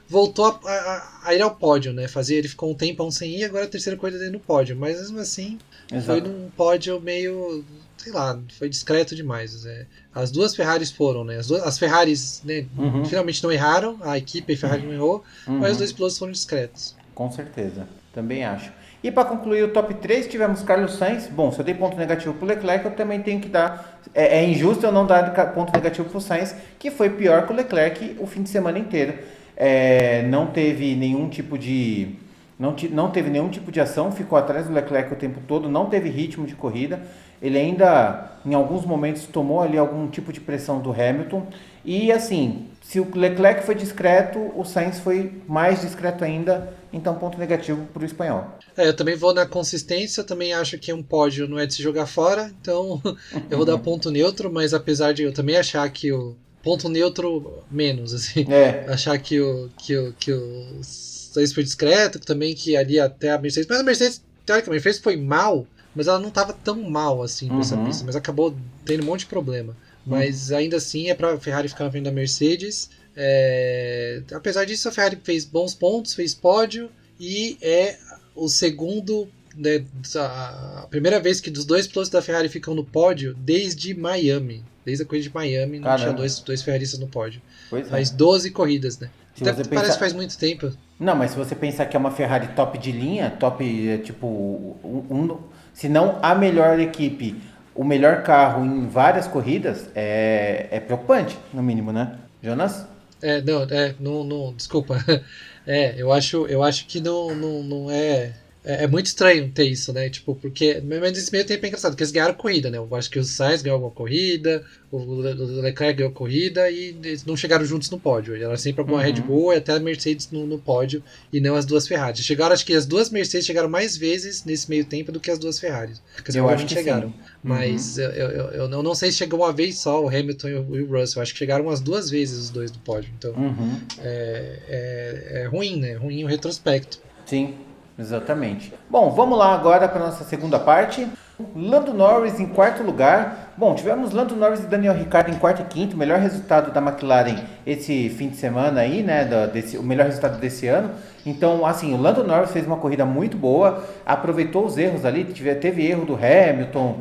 voltou a ir ao pódio, né? Ele ficou um tempão sem ir, agora a terceira corrida dele no pódio, mas mesmo assim foi num pódio meio, sei lá, foi discreto demais. As duas Ferraris foram, né? As Ferraris, né, finalmente não erraram, a equipe a Ferrari não errou, mas os dois pilotos foram discretos. Com certeza, também acho. E para concluir o top 3, tivemos Carlos Sainz. Bom, se eu dei ponto negativo para o Leclerc, eu também tenho que dar... É injusto eu não dar ponto negativo para o Sainz, que foi pior que o Leclerc o fim de semana inteiro. Não teve nenhum tipo de... Não teve nenhum tipo de ação, ficou atrás do Leclerc o tempo todo, não teve ritmo de corrida. Ele ainda, em alguns momentos, tomou ali algum tipo de pressão do Hamilton. E assim, se o Leclerc foi discreto, o Sainz foi mais discreto ainda, então ponto negativo para o espanhol. Eu também vou na consistência, eu também acho que um pódio não é de se jogar fora, então eu vou dar ponto neutro, mas apesar de eu também achar que o ponto neutro menos, assim, achar que o Sainz foi discreto, também que ali até a Mercedes, mas a Mercedes, teoricamente, foi mal, mas ela não estava tão mal assim com essa pista, mas acabou tendo um monte de problema. Mas ainda assim é para a Ferrari ficar na frente da Mercedes. Apesar disso, a Ferrari fez bons pontos, fez pódio e é o segundo, né, a primeira vez que dos dois pilotos da Ferrari ficam no pódio desde Miami. Desde a corrida de Miami não tinha dois ferraristas no pódio. Faz 12 corridas, né? Parece que faz muito tempo. Não, mas se você pensar que é uma Ferrari top de linha, tipo, se não a melhor equipe, o melhor carro em várias corridas, é preocupante, no mínimo, né? Jonas? Não, desculpa. Eu acho que não é. É muito estranho ter isso, né? Tipo, porque. Mas nesse meio tempo é engraçado, porque eles ganharam corrida, né? Eu acho que o Sainz ganhou uma corrida, o Leclerc ganhou corrida e eles não chegaram juntos no pódio. Era sempre alguma Red Bull e até a Mercedes no pódio e não as duas Ferraris. Acho que as duas Mercedes chegaram mais vezes nesse meio tempo do que as duas Ferraris. Porque eu acho que chegaram. Sim. Mas eu não sei se chegou uma vez só o Hamilton e o Russell. Eu acho que chegaram umas duas vezes os dois no pódio. Então é ruim, né? Ruim o retrospecto. Sim. Exatamente. Bom, vamos lá agora para a nossa segunda parte. Lando Norris em quarto lugar. Bom, tivemos Lando Norris e Daniel Ricciardo em quarto e quinto. Melhor resultado da McLaren esse fim de semana aí, né? O melhor resultado desse ano. Então, assim, o Lando Norris fez uma corrida muito boa. Aproveitou os erros ali. Teve erro do Hamilton,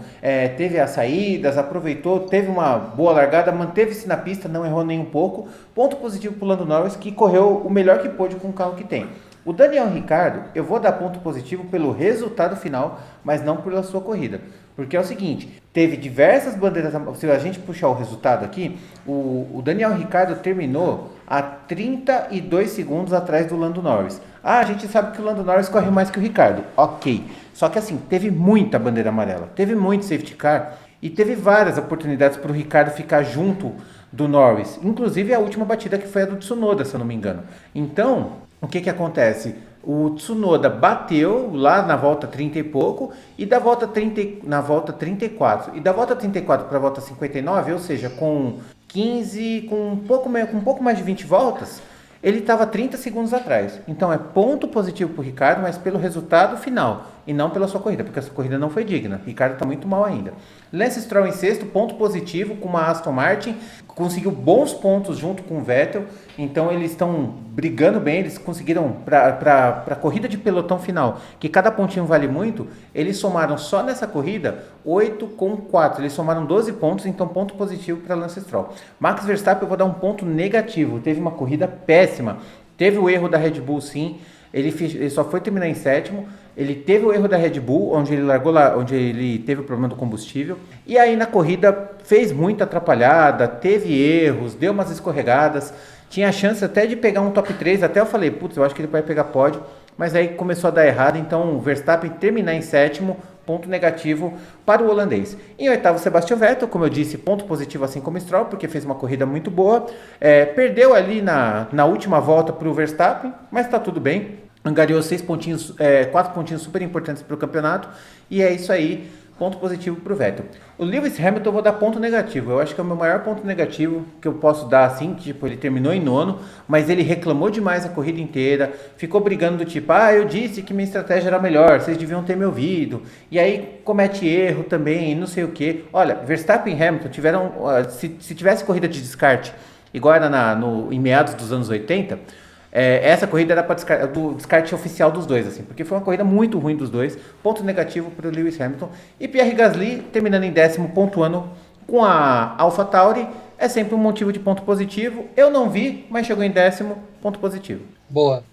teve as saídas, aproveitou, teve uma boa largada, manteve-se na pista, não errou nem um pouco. Ponto positivo para o Lando Norris, que correu o melhor que pôde com o carro que tem. O Daniel Ricciardo, eu vou dar ponto positivo pelo resultado final, mas não pela sua corrida. Porque é o seguinte, teve diversas bandeiras, se a gente puxar o resultado aqui, o Daniel Ricciardo terminou a 32 segundos atrás do Lando Norris. A gente sabe que o Lando Norris corre mais que o Ricciardo, ok. Só que assim, teve muita bandeira amarela, teve muito safety car e teve várias oportunidades para o Ricciardo ficar junto do Norris. Inclusive a última batida que foi a do Tsunoda, se eu não me engano. Então... o que acontece? O Tsunoda bateu lá na volta 30 e pouco e na volta 34. E da volta 34 para a volta 59, ou seja, com um pouco mais de 20 voltas, ele estava 30 segundos atrás. Então é ponto positivo para o Ricciardo, mas pelo resultado final e não pela sua corrida, porque essa corrida não foi digna. O Ricciardo está muito mal ainda. Lance Stroll em sexto, ponto positivo com uma Aston Martin, conseguiu bons pontos junto com o Vettel, então eles estão brigando bem, eles conseguiram, para a corrida de pelotão final, que cada pontinho vale muito, eles somaram só nessa corrida 8 com 4, eles somaram 12 pontos, então ponto positivo para Lance Stroll. Max Verstappen eu vou dar um ponto negativo, teve uma corrida péssima, teve o erro da Red Bull sim, ele só foi terminar em sétimo. Ele teve o erro da Red Bull, onde ele largou lá, onde ele teve o problema do combustível. E aí na corrida fez muita atrapalhada, teve erros, deu umas escorregadas. Tinha a chance até de pegar um top 3. Até eu falei, putz, eu acho que ele vai pegar pódio. Mas aí começou a dar errado. Então o Verstappen terminar em sétimo, ponto negativo para o holandês. Em oitavo, Sebastian Vettel, como eu disse, ponto positivo assim como Stroll, porque fez uma corrida muito boa. Perdeu ali na última volta para o Verstappen, mas está tudo bem. angariou 4 pontinhos super importantes para o campeonato, e é isso aí, ponto positivo para o Vettel. O Lewis Hamilton eu vou dar ponto negativo, eu acho que é o meu maior ponto negativo que eu posso dar assim, que tipo, ele terminou em nono, mas ele reclamou demais a corrida inteira, ficou brigando do tipo, eu disse que minha estratégia era melhor, vocês deviam ter me ouvido, e aí comete erro também, não sei o que. Olha, Verstappen e Hamilton tiveram, se tivesse corrida de descarte, igual era em meados dos anos 80, essa corrida era para o descarte oficial dos dois, assim, porque foi uma corrida muito ruim dos dois. Ponto negativo para o Lewis Hamilton. E Pierre Gasly, terminando em 10º, pontuando com a AlphaTauri, é sempre um motivo de ponto positivo. Eu não vi, mas chegou em 10º, ponto positivo. Boa.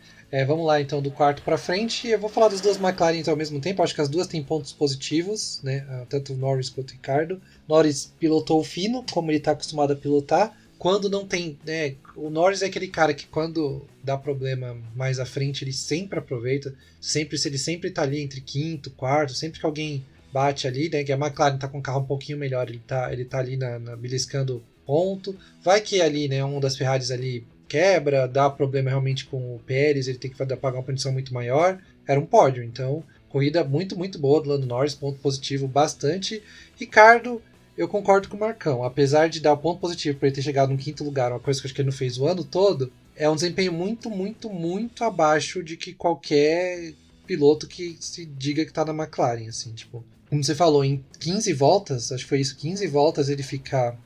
Vamos lá, então, do quarto para frente. Eu vou falar das duas McLaren então, ao mesmo tempo. Acho que as duas têm pontos positivos, né? Tanto o Norris quanto o Ricciardo. Norris pilotou fino, como ele está acostumado a pilotar. Quando não tem, né, o Norris é aquele cara que quando dá problema mais à frente, ele sempre aproveita, ele sempre tá ali entre quinto, quarto, sempre que alguém bate ali, né, que a McLaren tá com um carro um pouquinho melhor, ele tá ali beliscando ponto, vai que ali, né, um das Ferraris ali quebra, dá problema realmente com o Pérez, ele tem que pagar uma punição muito maior, era um pódio, então, corrida muito, muito boa do Lando Norris, ponto positivo bastante. Ricciardo, eu concordo com o Marcão, apesar de dar ponto positivo para ele ter chegado no quinto lugar, uma coisa que eu acho que ele não fez o ano todo, é um desempenho muito, muito, muito abaixo de que qualquer piloto que se diga que tá na McLaren, assim, tipo, como você falou, em 15 voltas, acho que foi isso, 15 voltas ele ficar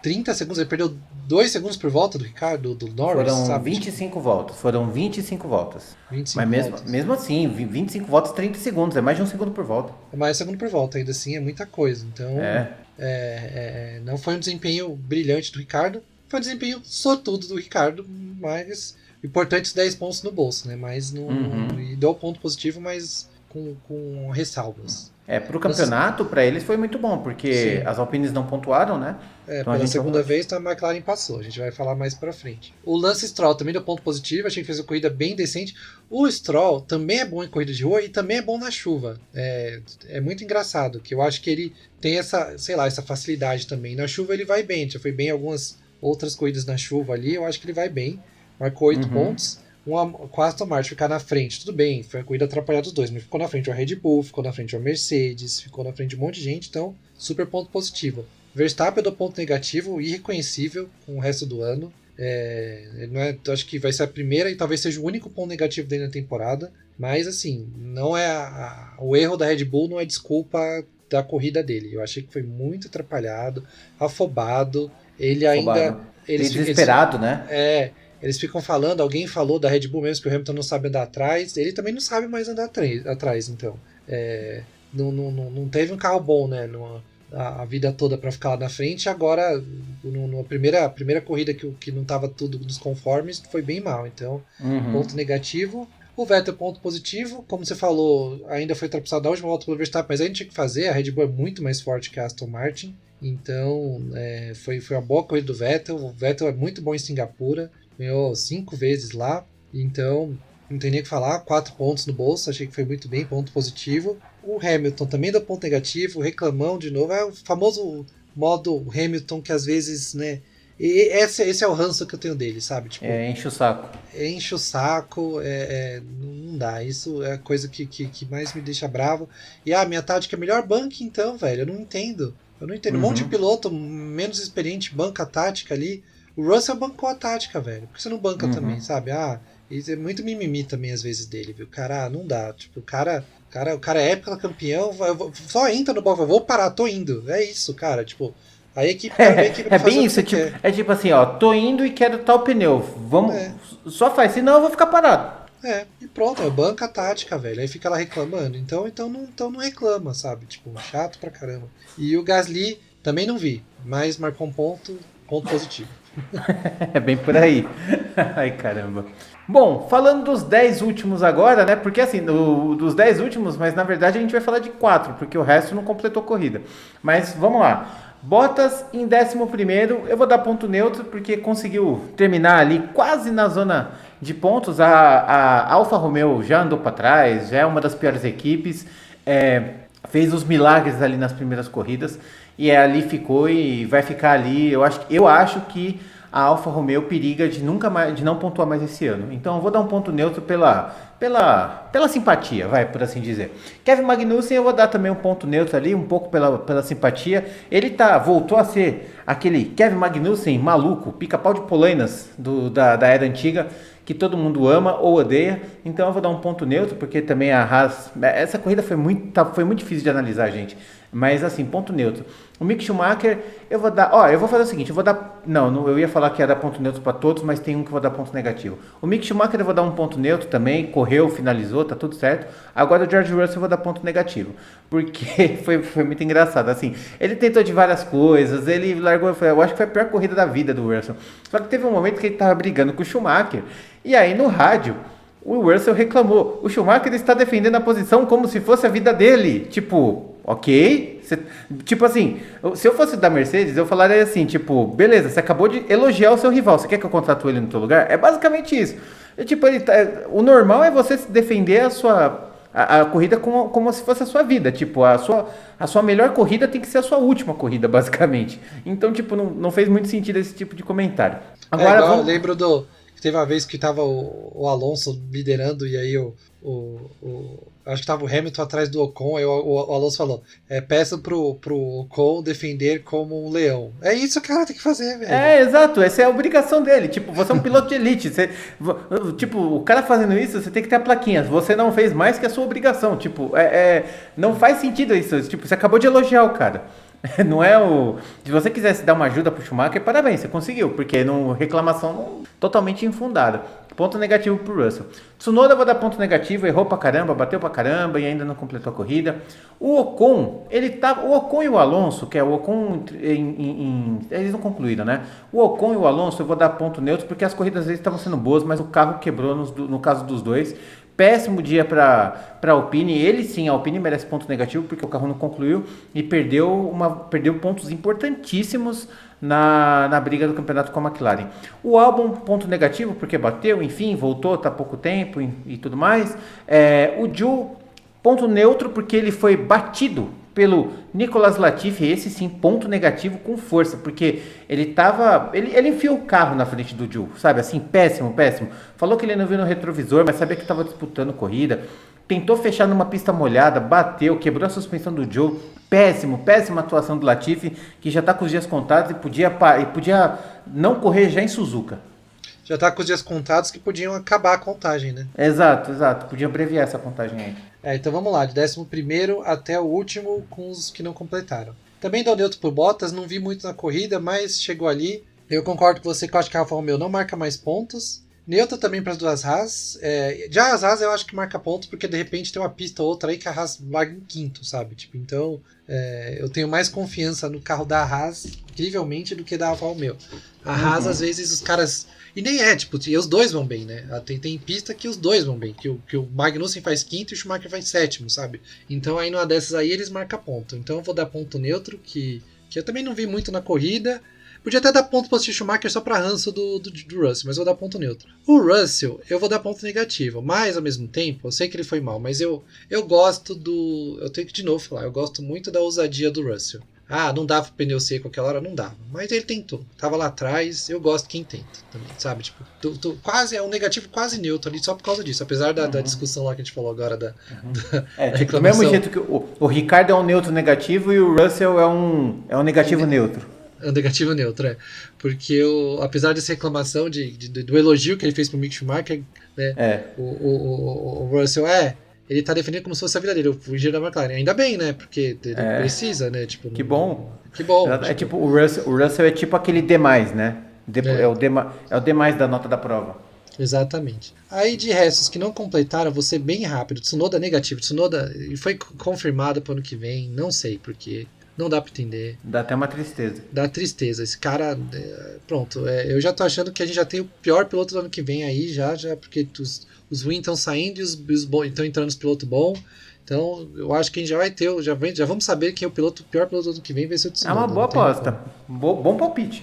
30 segundos, ele perdeu 2 segundos por volta do Ricciardo, do Norris, Foram sabe? 25 voltas, foram 25 voltas. 25 Mas voltas. mesmo assim, 25 voltas, 30 segundos, é mais de um segundo por volta. É mais segundo por volta, ainda assim é muita coisa. Então, não foi um desempenho brilhante do Ricciardo, foi um desempenho sortudo do Ricciardo, mas importantes 10 pontos no bolso, né? Mas e deu ponto positivo, mas com ressalvas. Pro campeonato, para eles foi muito bom, porque sim, as Alpines não pontuaram, né? Então pela segunda vez, então a McLaren passou. A gente vai falar mais pra frente. O Lance Stroll também deu ponto positivo, achei que fez uma corrida bem decente. O Stroll também é bom em corrida de rua e também é bom na chuva. É muito engraçado, que eu acho que ele tem essa facilidade também. Na chuva ele vai bem, já foi bem em algumas outras corridas na chuva ali, eu acho que ele vai bem. Marcou 8 pontos. Com a Aston Martin ficar na frente, tudo bem, foi uma corrida atrapalhada dos dois, mas ficou na frente o Red Bull, ficou na frente o Mercedes, ficou na frente de um monte de gente, então super ponto positivo. Verstappen do ponto negativo, irreconhecível com o resto do ano. Acho que vai ser a primeira e talvez seja o único ponto negativo dele na temporada, mas assim, não é o erro da Red Bull não é desculpa da corrida dele. Eu achei que foi muito atrapalhado, afobado, desesperado, né? Eles ficam falando, alguém falou da Red Bull mesmo que o Hamilton não sabe andar atrás, ele também não sabe mais andar atrás, então. Não teve um carro bom, né, a vida toda para ficar lá na frente, agora, na primeira corrida que não estava tudo nos conformes, foi bem mal, então, ponto negativo. O Vettel, ponto positivo, como você falou, ainda foi ultrapassado na última volta pelo Verstappen, mas a gente tinha que fazer, a Red Bull é muito mais forte que a Aston Martin, então, foi uma boa corrida do Vettel, o Vettel é muito bom em Singapura, ganhou 5 vezes lá, então não tem nem o que falar, 4 pontos no bolso, achei que foi muito bem, ponto positivo. O Hamilton também deu ponto negativo, reclamão de novo, é o famoso modo Hamilton que às vezes, né, esse é o ranço que eu tenho dele, sabe? Tipo, enche o saco. Enche o saco, não dá, isso é a coisa que mais me deixa bravo. E minha tática é melhor banque então, velho, eu não entendo. Um monte de piloto menos experiente banca a tática ali. O Russell bancou a tática, velho. Por que você não banca também, sabe? Isso é muito mimimi também às vezes dele, viu? Cara, não dá. Tipo, o cara é época campeão, só entra no box, vou parar, tô indo. É isso, cara. Tipo, a equipe bem isso, tipo assim, ó, tô indo e quero tal pneu. Vamos, só faz, senão eu vou ficar parado. E pronto, banca a tática, velho. Aí fica lá reclamando. Então não reclama, sabe? Tipo, chato pra caramba. E o Gasly também não vi, mas marcou um ponto positivo. É bem por aí. Ai, caramba. Bom, falando dos 10 últimos agora, né? Porque assim, dos 10 últimos, mas na verdade a gente vai falar de 4, porque o resto não completou corrida. Mas vamos lá. Bottas em 11º, eu vou dar ponto neutro, porque conseguiu terminar ali quase na zona de pontos. A Alfa Romeo já andou para trás, já é uma das piores equipes. Fez os milagres ali nas primeiras corridas. E ali ficou e vai ficar ali. Eu acho que a Alfa Romeo periga de nunca mais, de não pontuar mais esse ano. Então eu vou dar um ponto neutro pela simpatia, vai, por assim dizer. Kevin Magnussen eu vou dar também um ponto neutro ali, um pouco pela simpatia. Ele voltou a ser aquele Kevin Magnussen maluco, pica-pau de polainas da era antiga, que todo mundo ama ou odeia. Então eu vou dar um ponto neutro, porque também a Haas... Essa corrida foi muito difícil de analisar, gente. Mas assim, ponto neutro. O Mick Schumacher, eu vou dar... eu vou fazer o seguinte, eu vou dar... Não, eu ia falar que ia dar ponto neutro para todos, mas tem um que eu vou dar ponto negativo. O Mick Schumacher eu vou dar um ponto neutro também, correu, finalizou, tá tudo certo. Agora o George Russell eu vou dar ponto negativo, porque foi muito engraçado. Assim, ele tentou de várias coisas, ele largou... Eu acho que foi a pior corrida da vida do Russell. Só que teve um momento que ele tava brigando com o Schumacher, e aí no rádio... O Russell reclamou. O Schumacher está defendendo a posição como se fosse a vida dele. Tipo, ok. Tipo assim, se eu fosse da Mercedes, eu falaria assim, tipo, beleza, você acabou de elogiar o seu rival. Você quer que eu contrate ele no teu lugar? É basicamente isso. Tipo, o normal é você defender a corrida como se fosse a sua vida. Tipo, a sua melhor corrida tem que ser a sua última corrida, basicamente. Então, tipo, não fez muito sentido esse tipo de comentário. Agora, eu lembro teve uma vez que tava o Alonso liderando e aí acho que tava o Hamilton atrás do Ocon, aí o Alonso falou, peça pro Ocon defender como um leão. É isso que o cara tem que fazer, velho. Exato, essa é a obrigação dele. Tipo, você é um piloto de elite. Tipo, o cara fazendo isso, você tem que ter a plaquinha. Você não fez mais que a sua obrigação. Tipo, não faz sentido isso. Tipo, você acabou de elogiar o cara. Não é Se você quisesse dar uma ajuda pro Schumacher, parabéns, você conseguiu, porque reclamação totalmente infundada. Ponto negativo pro Russell. Tsunoda eu vou dar ponto negativo, errou pra caramba, bateu pra caramba e ainda não completou a corrida. O Ocon, o Ocon e o Alonso, que é o Ocon eles não concluíram, né? O Ocon e o Alonso eu vou dar ponto neutro, porque as corridas deles estavam sendo boas, mas o carro quebrou no caso dos dois. Péssimo dia para a Alpine. Ele sim, a Alpine merece ponto negativo porque o carro não concluiu e perdeu pontos importantíssimos na briga do campeonato com a McLaren. O Albon, ponto negativo porque bateu, enfim, voltou, tá há pouco tempo e tudo mais. O Zhou, ponto neutro porque ele foi batido pelo Nicolas Latifi, esse sim, ponto negativo com força, porque ele enfiou o carro na frente do Zhou, sabe, assim, péssimo. Falou que ele não viu no retrovisor, mas sabia que estava disputando corrida. Tentou fechar numa pista molhada, bateu, quebrou a suspensão do Zhou. Péssima atuação do Latifi, que já está com os dias contados e podia não correr já em Suzuka. Já está com os dias contados que podiam acabar a contagem, né? Exato. Podia abreviar essa contagem aí. Então vamos lá, de 11º até o último com os que não completaram. Também deu neutro pro Bottas, não vi muito na corrida, mas chegou ali. Eu concordo com você que eu acho que a Alfa Romeo não marca mais pontos. Neutro também para as duas Haas. Já as Haas eu acho que marca pontos, porque de repente tem uma pista ou outra aí que a Haas larga em quinto, sabe? Tipo, então eu tenho mais confiança no carro da Haas, incrivelmente, do que da Alfa Romeo. A Haas, às vezes, os caras... E nem tipo, e os dois vão bem, né? Tem pista que os dois vão bem, que o Magnussen faz quinto e o Schumacher faz sétimo, sabe? Então aí numa dessas aí eles marcam ponto. Então eu vou dar ponto neutro, que eu também não vi muito na corrida. Podia até dar ponto positivo Schumacher só pra ranço do Russell, mas eu vou dar ponto neutro. O Russell, eu vou dar ponto negativo, mas ao mesmo tempo, eu sei que ele foi mal, mas eu gosto eu tenho que de novo falar, eu gosto muito da ousadia do Russell. Não dava pro pneu seco aquela hora, não dava. Mas ele tentou. Tava lá atrás, eu gosto de quem tenta também, sabe? Tipo, quase é um negativo quase neutro ali só por causa disso. Apesar da discussão lá que a gente falou agora da tipo, do mesmo jeito que o Ricardo é um neutro negativo e o Russell é um negativo neutro. É um negativo neutro, Porque apesar dessa reclamação do elogio que ele fez pro Mick Schumacher, né? O Russell ele tá defendendo como se fosse a vida dele, o engenheiro da McLaren. Ainda bem, né? Porque ele precisa, né? Tipo, que bom. Que bom. Tipo, o Russell é tipo aquele D+, né? É o D+ da nota da prova. Exatamente. Aí de restos que não completaram, vou ser bem rápido. Tsunoda negativo. Tsunoda foi confirmado para o ano que vem. Não sei porquê. Não dá pra entender. Dá até uma tristeza. Dá tristeza. Esse cara, pronto. Eu já tô achando que a gente já tem o pior piloto do ano que vem aí, já porque os ruins estão saindo e os bons estão entrando os pilotos bons. Então, eu acho que a gente já vai ter, já vamos saber quem é o pior piloto do ano que vem vai ser o Tsunoda. É uma boa aposta. Bom palpite.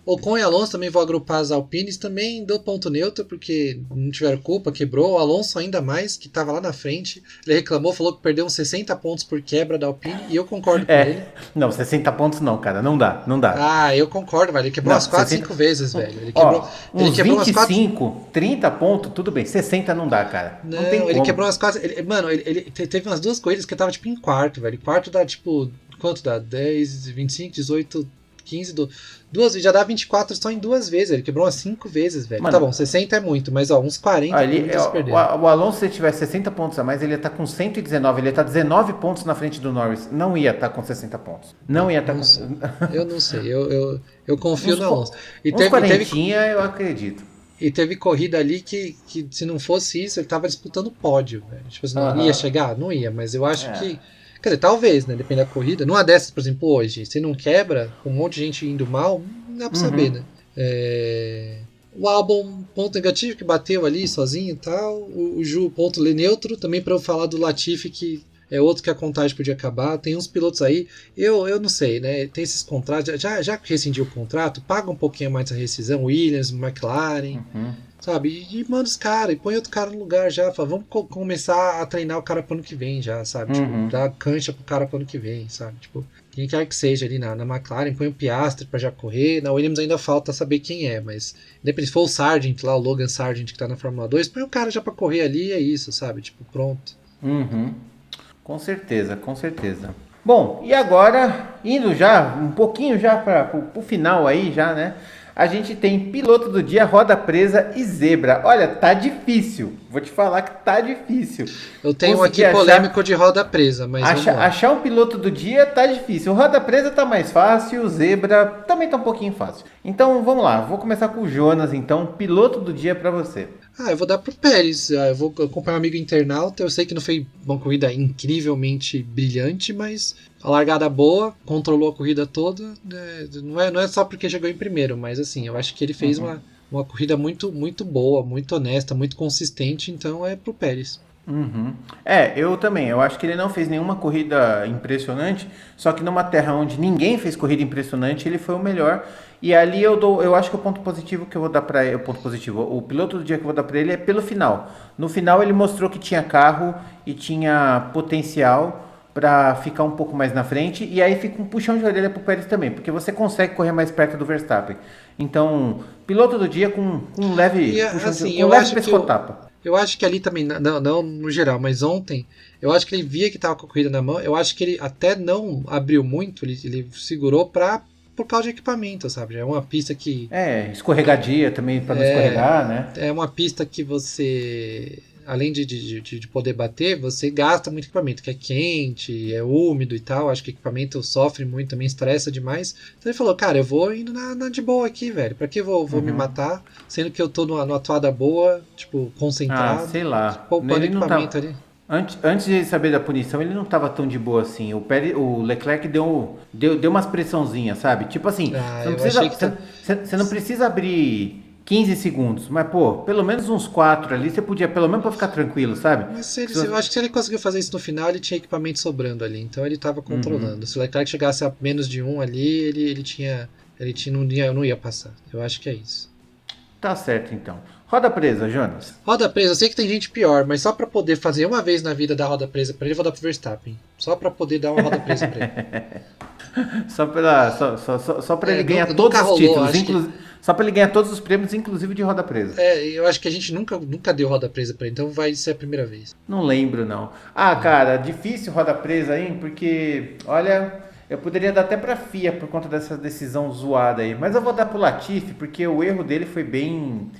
Ocon e Alonso também vou agrupar as Alpines, também deu ponto neutro, porque não tiveram culpa, quebrou. O Alonso ainda mais, que estava lá na frente, ele reclamou, falou que perdeu uns 60 pontos por quebra da Alpine, e eu concordo com ele. Não, 60 pontos não, cara, não dá. Ah, eu concordo, velho, ele quebrou umas 4, 5 vezes, velho. Ele quebrou, uns 25, 30 pontos, tudo bem, 60 não dá, cara. Não tem como. Ele quebrou umas 4... Mano, ele teve umas 2 corridas que eu tava, tipo, em quarto, velho. Quarto dá, tipo, quanto dá? 10, 25, 18... 15, já dá 24 só em 2 vezes. Ele quebrou umas 5 vezes, velho. Mano, tá bom, 60 é muito, mas ó, uns 40 o Alonso, se ele tivesse 60 pontos a mais, ele ia estar com 119. Ele ia estar 19 pontos na frente do Norris. Não ia estar com 60 pontos. Não ia estar com. Eu não sei. Eu confio no Alonso. E eu acredito. E teve corrida ali que se não fosse isso, ele tava disputando pódio, velho. Tipo assim, não ia chegar? Não ia, mas eu acho que. Quer dizer, talvez, né? Depende da corrida. Numa dessas, por exemplo, hoje, se não quebra, com um monte de gente indo mal, não dá pra saber, né? O Albon, ponto negativo, que bateu ali sozinho e tal. O Ju, ponto neutro. Também pra eu falar do Latifi, que é outro que a contagem podia acabar. Tem uns pilotos aí, eu não sei, né? Tem esses contratos, já rescindiu o contrato, paga um pouquinho mais a rescisão, Williams, McLaren. Sabe, e manda os caras, e põe outro cara no lugar já, fala, vamos começar a treinar o cara pro ano que vem já, sabe, tipo, dá cancha pro cara pro ano que vem, sabe, tipo, quem quer que seja ali na McLaren, põe o Piastri pra já correr, na Williams ainda falta saber quem é, mas se for o Sargent lá, o Logan Sargent que tá na Fórmula 2, põe o cara já pra correr ali e é isso, sabe, tipo, pronto. Com certeza, com certeza. Bom, e agora, indo já, um pouquinho já pro final aí já, né? A gente tem piloto do dia, roda presa e zebra. Olha, tá difícil. Vou te falar que tá difícil. Eu tenho aqui polêmico de roda presa, mas achar um piloto do dia tá difícil. O roda presa tá mais fácil, o zebra também tá um pouquinho fácil. Então, vamos lá. Vou começar com o Jonas, então. Piloto do dia pra você. Eu vou dar pro Pérez. Eu vou acompanhar um amigo internauta. Eu sei que não foi uma corrida incrivelmente brilhante, mas a largada boa, controlou a corrida toda. Não é só porque chegou em primeiro, mas assim, eu acho que ele fez uma corrida muito, muito boa, muito honesta, muito consistente, então é pro Pérez. Eu também. Eu acho que ele não fez nenhuma corrida impressionante, só que numa terra onde ninguém fez corrida impressionante, ele foi o melhor. E ali eu acho que o ponto positivo que eu vou dar para ele, o piloto do dia que eu vou dar para ele é pelo final. No final ele mostrou que tinha carro e tinha potencial para ficar um pouco mais na frente, e aí fica um puxão de orelha pro Pérez também, porque você consegue correr mais perto do Verstappen. Então, piloto do dia com um leve puxão de pescotapa. Eu acho que ali também, não no geral, mas ontem, eu acho que ele via que estava com a corrida na mão, eu acho que ele até não abriu muito, ele segurou por causa de equipamento, sabe? É uma pista que... escorregadia também, para não escorregar, né? É uma pista que você, além de poder bater, você gasta muito equipamento, que é quente, é úmido e tal, acho que o equipamento sofre muito, também estressa demais. Então ele falou, cara, eu vou indo na de boa aqui, velho, pra que eu vou me matar, sendo que eu tô numa atuada boa, tipo, concentrado. Sei lá. Poupando equipamento ali. Antes de saber da punição, ele não estava tão de boa assim. O Leclerc deu umas pressãozinhas, sabe? Tipo assim, você não precisa abrir 15 segundos, mas pô, pelo menos uns 4 ali, você podia, pelo menos para ficar tranquilo, sabe? Mas eu acho que se ele conseguiu fazer isso no final, ele tinha equipamento sobrando ali, então ele estava controlando. Se o Leclerc chegasse a menos de 1 ali, ele não ia passar. Eu acho que é isso. Tá certo então. Roda presa, Jonas. Roda presa, eu sei que tem gente pior, mas só pra poder fazer uma vez na vida dar roda presa pra ele, eu vou dar pro Verstappen. Só pra poder dar uma roda presa pra ele. Só pra ele ganhar todos os títulos, só pra ele ganhar todos os prêmios, inclusive de roda presa. Eu acho que a gente nunca deu roda presa pra ele, então vai ser a primeira vez. Não lembro, não. Cara, difícil roda presa, hein? Porque, olha... Eu poderia dar até pra FIA por conta dessa decisão zoada aí. Mas eu vou dar pro Latifi, porque o erro dele foi bem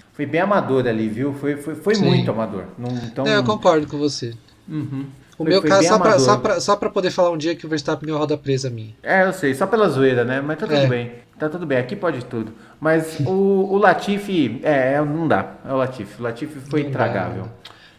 amador ali, viu? Foi muito amador. Então... eu concordo com você. O meu caso, só pra poder falar um dia que o Verstappen ganhou a roda presa minha. Eu sei, só pela zoeira, né? Mas tá tudo bem. Tá tudo bem, aqui pode tudo. Mas o Latifi, não dá. É o Latifi. O Latifi foi intragável.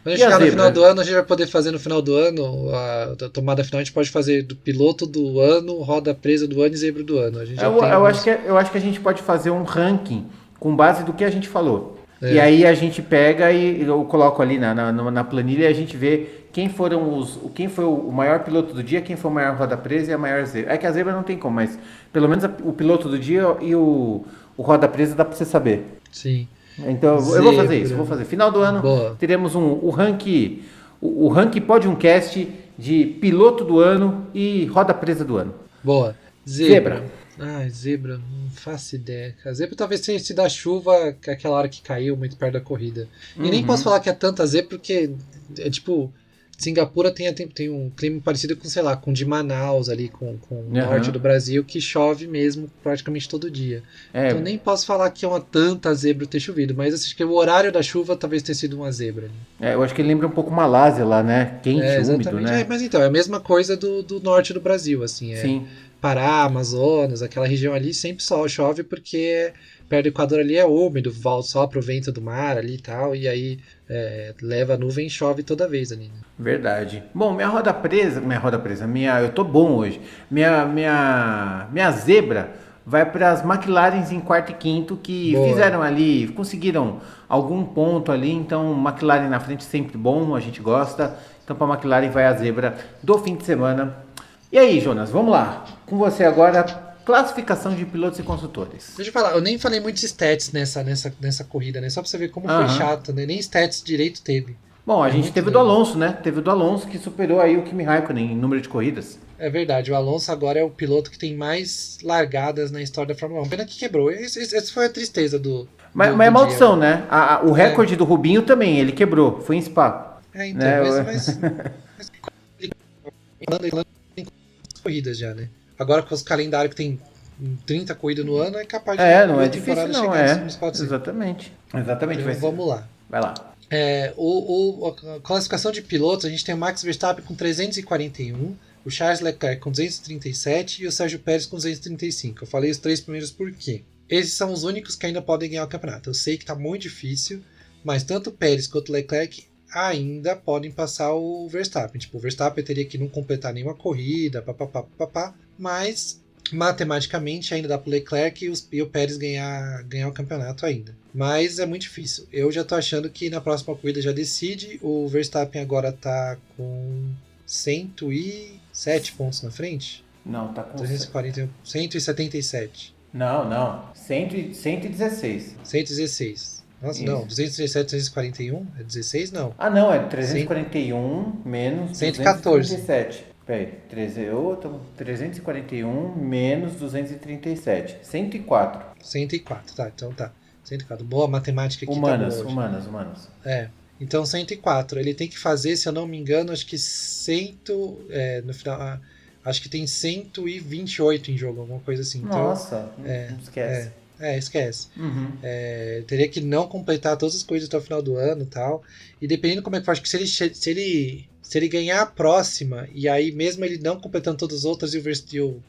Quando a gente chegar no final do ano, a gente vai poder fazer no final do ano, a tomada final, a gente pode fazer do piloto do ano, roda presa do ano e zebra do ano. Eu acho que a gente pode fazer um ranking com base do que a gente falou. E aí a gente pega e eu coloco ali na planilha e a gente vê quem foi o maior piloto do dia, quem foi o maior roda presa e a maior zebra. É que a zebra não tem como, mas pelo menos o piloto do dia e o o roda presa dá pra você saber. Sim. Então eu vou fazer isso, vou fazer. Final do ano teremos o ranking Podiumcast de piloto do ano e roda presa do ano. Boa. Zebra. Ai, zebra, não faço ideia. A zebra talvez tenha sido a chuva, aquela hora que caiu muito perto da corrida. E nem posso falar que é tanta zebra, porque é tipo, Singapura tem um clima parecido com, sei lá, com de Manaus ali, com o norte do Brasil, que chove mesmo praticamente todo dia. Então nem posso falar que é uma tanta zebra ter chovido, mas acho que o horário da chuva talvez tenha sido uma zebra. Eu acho que ele lembra um pouco Malásia lá, né? Quente, úmido, né? Mas então, é a mesma coisa do norte do Brasil, assim. Sim. Pará, Amazonas, aquela região ali sempre só chove porque perto do Equador ali é úmido, sopra o vento do mar ali e tal, e aí leva a nuvem e chove toda vez ali. Né? Verdade. Bom, eu tô bom hoje. Minha zebra vai para as McLarens em quarto e quinto que fizeram ali, conseguiram algum ponto ali, então McLaren na frente sempre bom, a gente gosta. Então para a McLaren vai a zebra do fim de semana. E aí, Jonas, vamos lá. Com você agora, classificação de pilotos e construtores. Deixa eu falar, eu nem falei muitos stats nessa corrida, né? Só pra você ver como foi chato, né? Nem stats direito teve. Bom, a gente teve o do Alonso, né? Teve o do Alonso que superou aí o Kimi Raikkonen em número de corridas. É verdade, o Alonso agora é o piloto que tem mais largadas na história da Fórmula 1. Pena que quebrou. Essa foi a tristeza do. Mas é maldição, dia, né? O recorde do Rubinho também, ele quebrou. Foi em Spa. Então, mas corridas já, né? Agora com os calendários que tem 30 corridas no ano, é capaz de não é difícil não, Exatamente. Então, vamos lá. Vai lá. A classificação de pilotos, a gente tem o Max Verstappen com 341, o Charles Leclerc com 237 e o Sérgio Pérez com 235. Eu falei os três primeiros por quê? Esses são os únicos que ainda podem ganhar o campeonato. Eu sei que tá muito difícil, mas tanto o Pérez quanto o Leclerc ainda podem passar o Verstappen. Tipo, o Verstappen teria que não completar nenhuma corrida, mas matematicamente ainda dá pro Leclerc e o Pérez ganhar o campeonato ainda. Mas é muito difícil. Eu já tô achando que na próxima corrida já decide. O Verstappen agora tá com 107 pontos na frente. Não, tá com 177. Não. 116. 116. Nossa, isso. Não, 237, 241? É 16? Não. Não, é 341 menos 114. 237. Peraí, 341 menos 237. 104. 104, tá, então tá. 104. Boa matemática aqui. Humanas. Então 104. Ele tem que fazer, se eu não me engano, acho que no final, acho que tem 128 em jogo, alguma coisa assim. Nossa, não esquece. Esquece. Teria que não completar todas as coisas até o final do ano e tal. E dependendo como é que faz, que se ele ganhar a próxima, e aí mesmo ele não completando todas as outras e o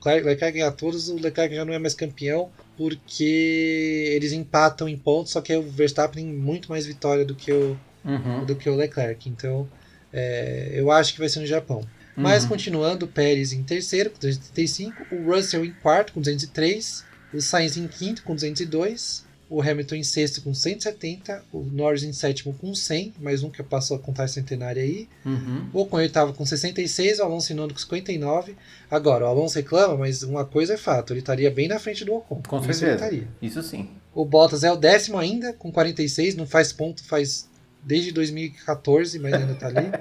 Leclerc ganhar todas, o Leclerc já não é mais campeão, porque eles empatam em pontos, só que o Verstappen tem muito mais vitória do que o Leclerc. Então, eu acho que vai ser no Japão. Mas continuando, o Pérez em terceiro com 235, o Russell em quarto com 203, o Sainz em quinto com 202, o Hamilton em sexto com 170, o Norris em sétimo com 100, mais um que passou a contar centenária aí, o Ocon em oitavo com 66, o Alonso em nono com 59. Agora, o Alonso reclama, mas uma coisa é fato, ele estaria bem na frente do Ocon. Com certeza, isso sim. O Bottas é o décimo ainda, com 46, não faz ponto, faz desde 2014, mas ainda tá ali.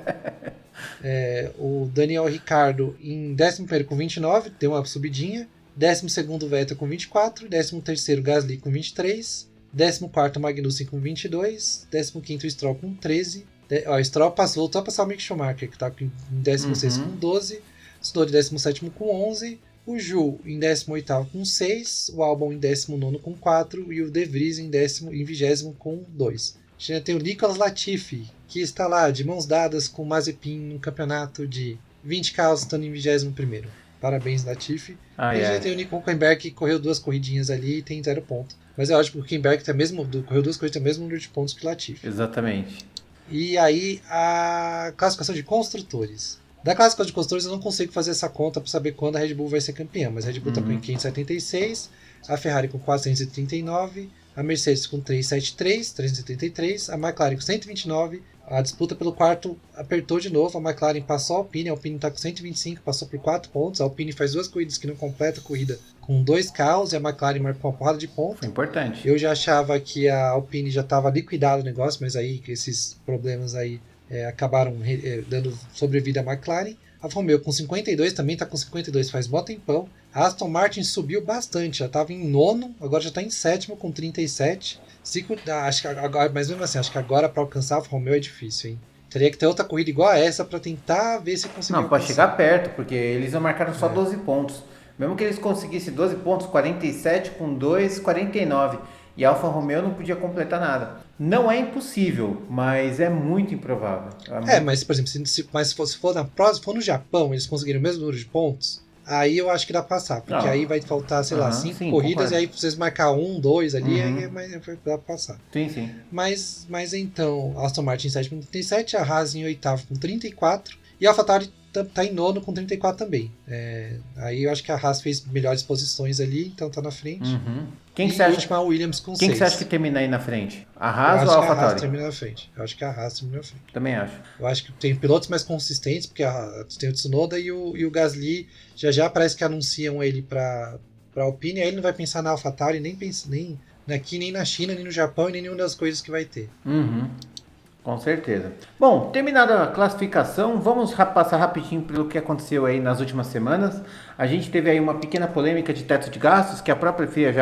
O Daniel Ricciardo em 11º com 29, deu uma subidinha. 12º Vettel com 24, 13º Gasly com 23, 14º Magnussen com 22, 15º Stroll com 13. O Stroll voltou a passar o Mick Schumacher, que está em 16º com 12, Tsunoda em 17º com 11, o Zhou em 18º com 6, o Albon em 19º com 4 e o De Vries em 20º com 2. A gente tem o Nicolas Latifi, que está lá de mãos dadas com o Mazepin no campeonato de 20 carros, estando em 21º. Parabéns, Latifi. E a gente tem o Nico Hülkenberg, que correu 2 corridinhas ali e tem 0 ponto. Mas é ótimo que o Hülkenberg correu 2 corridas, tem o mesmo número de pontos que o Latifi. Exatamente. E aí, a classificação de construtores. Da classificação de construtores, eu não consigo fazer essa conta para saber quando a Red Bull vai ser campeã. Mas a Red Bull está com 576, a Ferrari com 439, a Mercedes com 373, a McLaren com 129. A disputa pelo quarto apertou de novo, a McLaren passou a Alpine está com 125, passou por 4 pontos. A Alpine faz 2 corridas que não completa a corrida com 2 carros e a McLaren marcou uma porrada de pontos. Foi importante. Eu já achava que a Alpine já estava liquidada o negócio, mas aí esses problemas aí acabaram dando sobrevida à McLaren. A Alfa Romeo com 52 também está com 52 faz mó tempão. A Aston Martin subiu bastante, já estava em nono, agora já está em sétimo com 37. Acho que agora, mas mesmo assim, acho que agora para alcançar a Alfa Romeo é difícil, hein? Teria que ter outra corrida igual a essa para tentar ver se conseguir. Não, pode chegar perto, porque eles não marcaram só 12 pontos. Mesmo que eles conseguissem 12 pontos, 47 com 2, 49. E a Alfa Romeo não podia completar nada. Não é impossível, mas é muito improvável. Mas, por exemplo, se for na próxima, se for no Japão, eles conseguirem o mesmo número de pontos, aí eu acho que dá pra passar. Porque aí vai faltar, sei lá, 5 corridas, concordo. e aí vocês marcar 1, 2 ali, aí dá pra passar. Sim. Mas então, Aston Martin em sétimo com 37, a Haas em oitavo com 34, e a AlphaTauri tá em nono com 34 também. Aí eu acho que a Haas fez melhores posições ali, então tá na frente. Quem você acha? Última, a Williams com 6. Quem você acha que termina aí na frente? A Haas ou a AlphaTauri? A Haas termina na frente. Eu acho que a Haas termina na frente. Também acho. Eu acho que tem pilotos mais consistentes, porque tem o Tsunoda e o Gasly já parece que anunciam ele pra Alpine, aí ele não vai pensar na AlphaTauri, nem aqui, nem na China, nem no Japão, e nem nenhuma das coisas que vai ter. Com certeza. Bom, terminada a classificação, vamos passar rapidinho pelo que aconteceu aí nas últimas semanas. A gente teve aí uma pequena polêmica de teto de gastos, que a própria FIA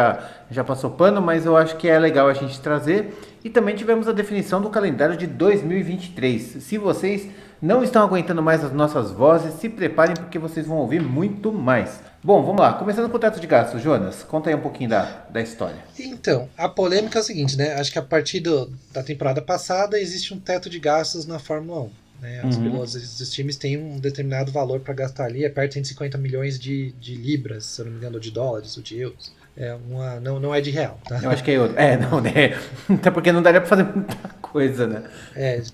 já passou pano, mas eu acho que é legal a gente trazer. E também tivemos a definição do calendário de 2023. Se vocês não estão aguentando mais as nossas vozes, se preparem porque vocês vão ouvir muito mais. Bom, vamos lá. Começando com o teto de gastos, Jonas, conta aí um pouquinho da história. Então, a polêmica é o seguinte, né? Acho que a partir da temporada passada existe um teto de gastos na Fórmula 1. Né? Os pilotos dos times têm um determinado valor para gastar ali, é perto de 150 milhões de libras, se eu não me engano, ou de dólares, ou de euros. Não é de real, tá? Eu acho que é euro. Não, né? Até porque não daria para fazer muita coisa, né?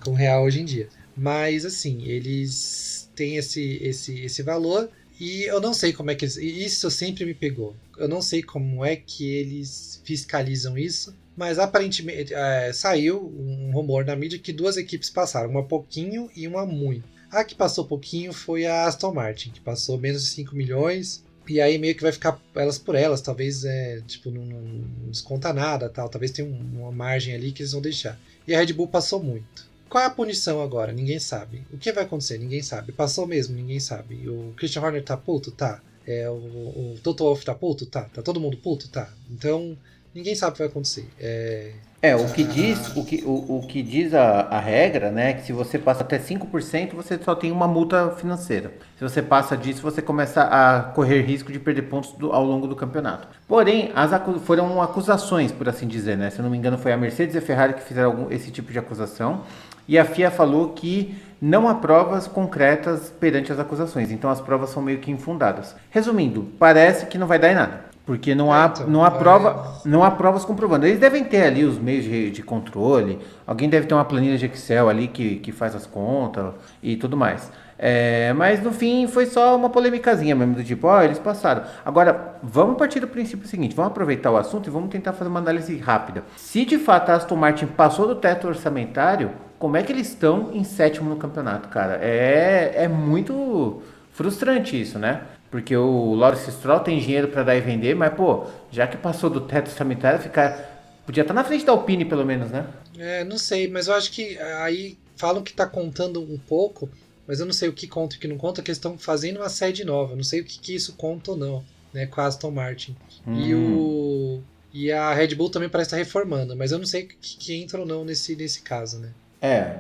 Com real hoje em dia. Mas, assim, eles têm esse valor. E eu não sei como é que eles... Isso sempre me pegou. Eu não sei como é que eles fiscalizam isso, mas aparentemente saiu um rumor na mídia que 2 equipes passaram, uma pouquinho e uma muito. A que passou pouquinho foi a Aston Martin, que passou menos de 5 milhões, e aí meio que vai ficar elas por elas, talvez não desconta nada, tal, talvez tenha uma margem ali que eles vão deixar. E a Red Bull passou muito. Qual é a punição agora? Ninguém sabe. O que vai acontecer? Ninguém sabe. Passou mesmo? Ninguém sabe. O Christian Horner tá puto? Tá. O Toto Wolff tá puto? Tá. Tá todo mundo puto? Tá. Então, ninguém sabe o que vai acontecer. O que diz a regra, né, que se você passa até 5%, você só tem uma multa financeira. Se você passa disso, você começa a correr risco de perder pontos ao longo do campeonato. Porém, foram acusações, por assim dizer, né? Se eu não me engano, foi a Mercedes e a Ferrari que fizeram esse tipo de acusação. E a FIA falou que não há provas concretas perante as acusações. Então, as provas são meio que infundadas. Resumindo, parece que não vai dar em nada. Porque não há provas comprovando. Eles devem ter ali os meios de controle. Alguém deve ter uma planilha de Excel ali que faz as contas e tudo mais. Mas no fim foi só uma polêmicazinha mesmo, do tipo, eles passaram. Agora, vamos partir do princípio seguinte, vamos aproveitar o assunto e vamos tentar fazer uma análise rápida. Se de fato a Aston Martin passou do teto orçamentário, como é que eles estão em 7º no campeonato, cara? É muito frustrante isso, né? Porque o Lawrence Stroll tem dinheiro para dar e vender, mas, já que passou do teto orçamentário, podia estar na frente da Alpine, pelo menos, né? Não sei, mas eu acho que aí falam que tá contando um pouco, mas eu não sei o que conta e o que não conta, que eles estão fazendo uma sede nova, eu não sei o que isso conta ou não, né, com a Aston Martin. E a Red Bull também parece estar reformando, mas eu não sei o que entra ou não nesse caso, né?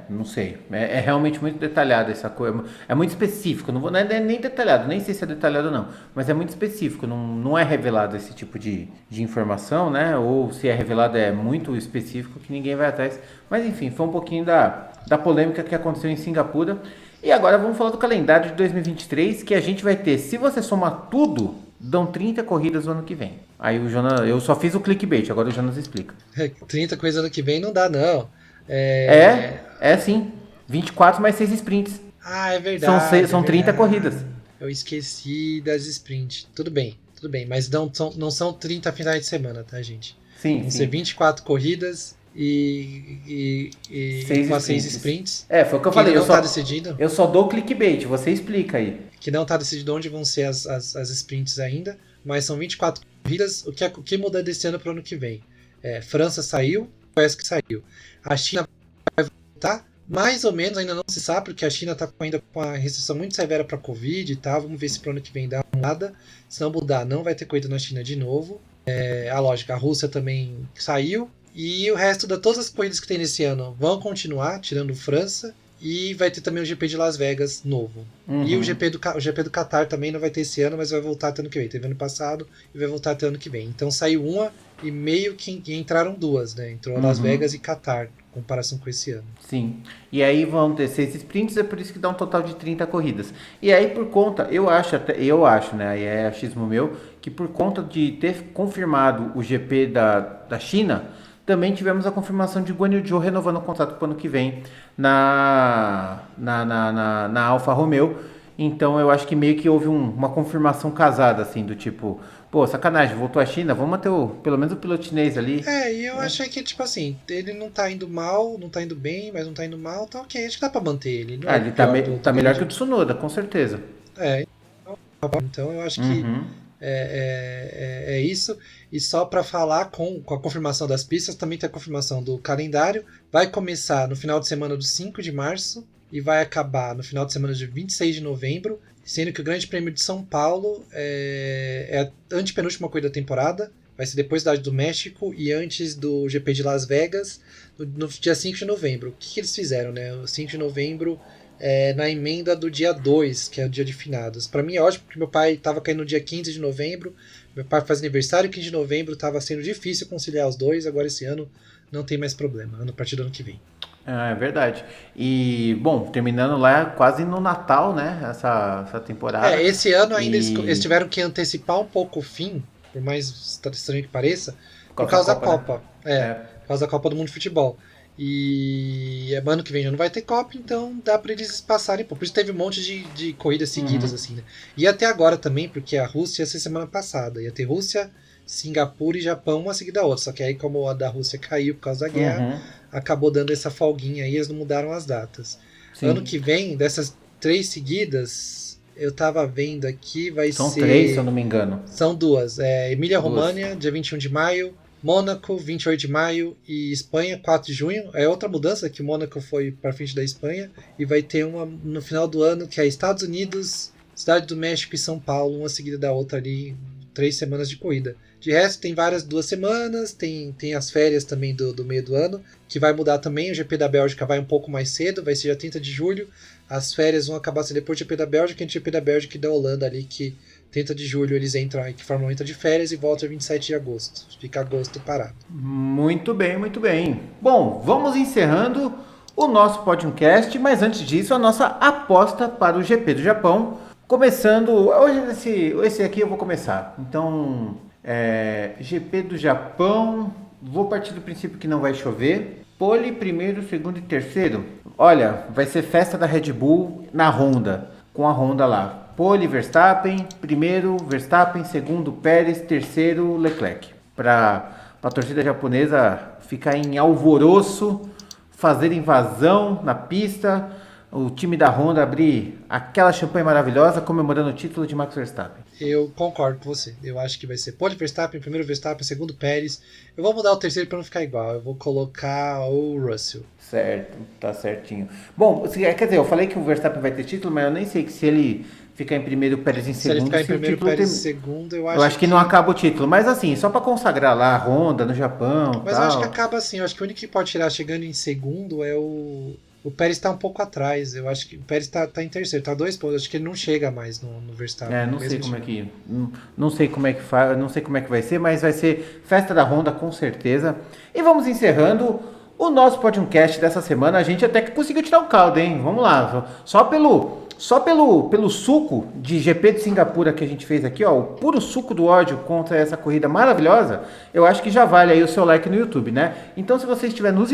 Não sei. É realmente muito detalhado essa coisa. É muito específico. Não é nem detalhado, nem sei se é detalhado ou não. Mas é muito específico. Não é revelado esse tipo de informação, né? Ou se é revelado é muito específico que ninguém vai atrás. Mas enfim, foi um pouquinho da polêmica que aconteceu em Singapura. E agora vamos falar do calendário de 2023, que a gente vai ter, se você somar tudo, dão 30 corridas no ano que vem. Aí o Jonas, eu só fiz o clickbait, agora o Jonas explica. 30 corridas no ano que vem não dá, não. Sim. 24 mais 6 sprints. É verdade. São 30 corridas. Eu esqueci das sprints. Tudo bem. Mas não são 30 finais de semana, tá, gente? Sim, Vão sim. ser 24 corridas e com as 6 sprints. Foi o que eu que falei. não está decidido. Eu só dou clickbait, você explica aí. Que não está decidido onde vão ser as sprints ainda, mas são 24 corridas. O que muda desse ano para o ano que vem? França saiu, parece que saiu. A China vai voltar, mais ou menos, ainda não se sabe, porque a China está ainda com uma restrição muito severa para a Covid e tal. Vamos ver se para o ano que vem dá uma mudada. Se não mudar, não vai ter corrida na China de novo. A lógica, a Rússia também saiu. E o resto de todas as corridas que tem nesse ano vão continuar, tirando França. E vai ter também o GP de Las Vegas novo. Uhum. E o GP do Qatar também não vai ter esse ano, mas vai voltar até ano que vem. Teve ano passado e vai voltar até ano que vem. Então saiu uma e meio que entraram duas, né? Entrou Las Vegas e Qatar, em comparação com esse ano. Sim. E aí vão ter 6 sprints, é por isso que dá um total de 30 corridas. E aí por conta, eu acho, né? Aí é achismo meu, que por conta de ter confirmado o GP da China, também tivemos a confirmação de Guan Yu Zhou renovando o contrato para o ano que vem na Alfa Romeo. Então eu acho que meio que houve uma confirmação casada, assim, do tipo, pô, sacanagem, voltou à China, vamos manter pelo menos o piloto chinês ali. E eu achei que, tipo assim, ele não tá indo mal, não tá indo bem, mas não tá indo mal, tá ok, acho que dá pra manter ele. Não ele tá melhor que o Tsunoda, com certeza. Então eu acho que é isso. E só para falar com a confirmação das pistas, também tem a confirmação do calendário. Vai começar no final de semana do 5 de março e vai acabar no final de semana de 26 de novembro, sendo que o Grande Prêmio de São Paulo é a antepenúltima corrida da temporada. Vai ser depois da do México e antes do GP de Las Vegas, no dia 5 de novembro. O que eles fizeram, né? O 5 de novembro na emenda do dia 2, que é o dia de finados. Para mim é ótimo, porque meu pai estava caindo no dia 15 de novembro, meu pai faz aniversário 15 de novembro, estava sendo difícil conciliar os dois, agora esse ano não tem mais problema, a partir do ano que vem. É verdade. E, bom, terminando lá quase no Natal, né? Essa temporada. Esse ano ainda eles tiveram que antecipar um pouco o fim, por mais estranho que pareça, por causa da Copa. Né? Por causa da Copa do Mundo de Futebol. E ano que vem já não vai ter Copa, então dá pra eles passarem. Por isso teve um monte de corridas seguidas, assim, né? E até agora também, porque a Rússia ia ser semana passada. Ia ter Rússia, Singapura e Japão, uma seguida da outra. Só que aí, como a da Rússia caiu por causa da guerra, acabou dando essa folguinha aí, eles não mudaram as datas. Sim. Ano que vem, dessas 3 seguidas, eu tava vendo aqui, vai ser... São 3, se eu não me engano. São 2. Emília-Romagna, dia 21 de maio. Mônaco, 28 de maio, e Espanha, 4 de junho. É outra mudança, que o Mônaco foi para frente da Espanha, e vai ter uma no final do ano, que é Estados Unidos, Cidade do México e São Paulo, uma seguida da outra ali, 3 semanas de corrida. De resto, tem várias 2 semanas, tem as férias também do meio do ano, que vai mudar também. O GP da Bélgica vai um pouco mais cedo, vai ser dia 30 de julho. As férias vão acabar sendo depois do GP da Bélgica, e o GP da Bélgica e da Holanda ali, que 30 de julho eles entram, que Fórmula 1 entra de férias e volta 27 de agosto. Fica agosto parado. Muito bem, muito bem. Bom, vamos encerrando o nosso podcast, mas antes disso, a nossa aposta para o GP do Japão. Começando, hoje esse aqui eu vou começar. Então, GP do Japão, vou partir do princípio que não vai chover. Pole, primeiro, segundo e terceiro. Olha, vai ser festa da Red Bull na Honda, com a Honda lá. Pole, Verstappen, primeiro Verstappen, segundo Pérez, terceiro Leclerc. Para a torcida japonesa ficar em alvoroço, fazer invasão na pista, o time da Honda abrir aquela champanhe maravilhosa comemorando o título de Max Verstappen. Eu concordo com você. Eu acho que vai ser pole Verstappen, primeiro Verstappen, segundo Pérez. Eu vou mudar o terceiro para não ficar igual. Eu vou colocar o Russell. Certo, tá certinho. Bom, quer dizer, eu falei que o Verstappen vai ter título, mas eu nem sei que se ele ficar em primeiro, Pérez em segundo. Se ele ficar em primeiro, Pérez em segundo, eu acho que não acaba o título. Mas assim, só para consagrar lá a Honda no Japão. Mas tal. Eu acho que acaba assim. Eu acho que o único que pode tirar chegando em segundo é o Pérez está um pouco atrás. Eu acho que o Pérez está em terceiro, está 2 pontos. Acho que ele não chega mais no Verstappen. Não sei como não sei como é que faz, não sei como é que vai ser, mas vai ser festa da Honda com certeza. E vamos encerrando o nosso podcast dessa semana. A gente até que conseguiu tirar um caldo, hein? Vamos lá. Só pelo suco de GP de Singapura que a gente fez aqui, ó, o puro suco do ódio contra essa corrida maravilhosa, eu acho que já vale aí o seu like no YouTube, né? Então, se você estiver nos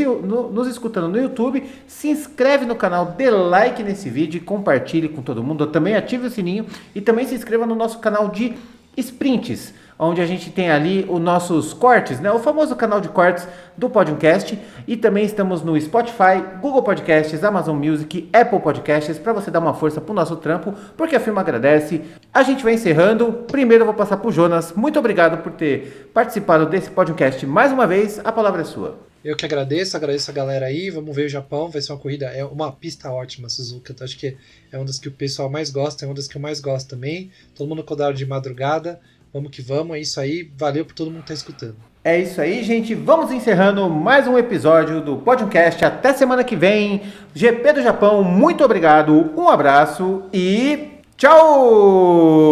escutando no YouTube, se inscreve no canal, dê like nesse vídeo e compartilhe com todo mundo. Também ative o sininho e também se inscreva no nosso canal de sprints. onde a gente tem ali os nossos cortes, né? O famoso canal de cortes do podcast. E também estamos no Spotify, Google Podcasts, Amazon Music, Apple Podcasts, para você dar uma força pro nosso trampo, porque a firma agradece. A gente vai encerrando. Primeiro eu vou passar pro Jonas. Muito obrigado por ter participado desse podcast mais uma vez. A palavra é sua. Eu que agradeço a galera aí. Vamos ver o Japão, vai ser uma corrida, é uma pista ótima, Suzuka. Eu acho que é uma das que o pessoal mais gosta, é uma das que eu mais gosto também. Todo mundo acordado de madrugada. Vamos que vamos, é isso aí. Valeu por todo mundo estar escutando. É isso aí, gente. Vamos encerrando mais um episódio do podcast. Até semana que vem. GP do Japão, muito obrigado. Um abraço e tchau!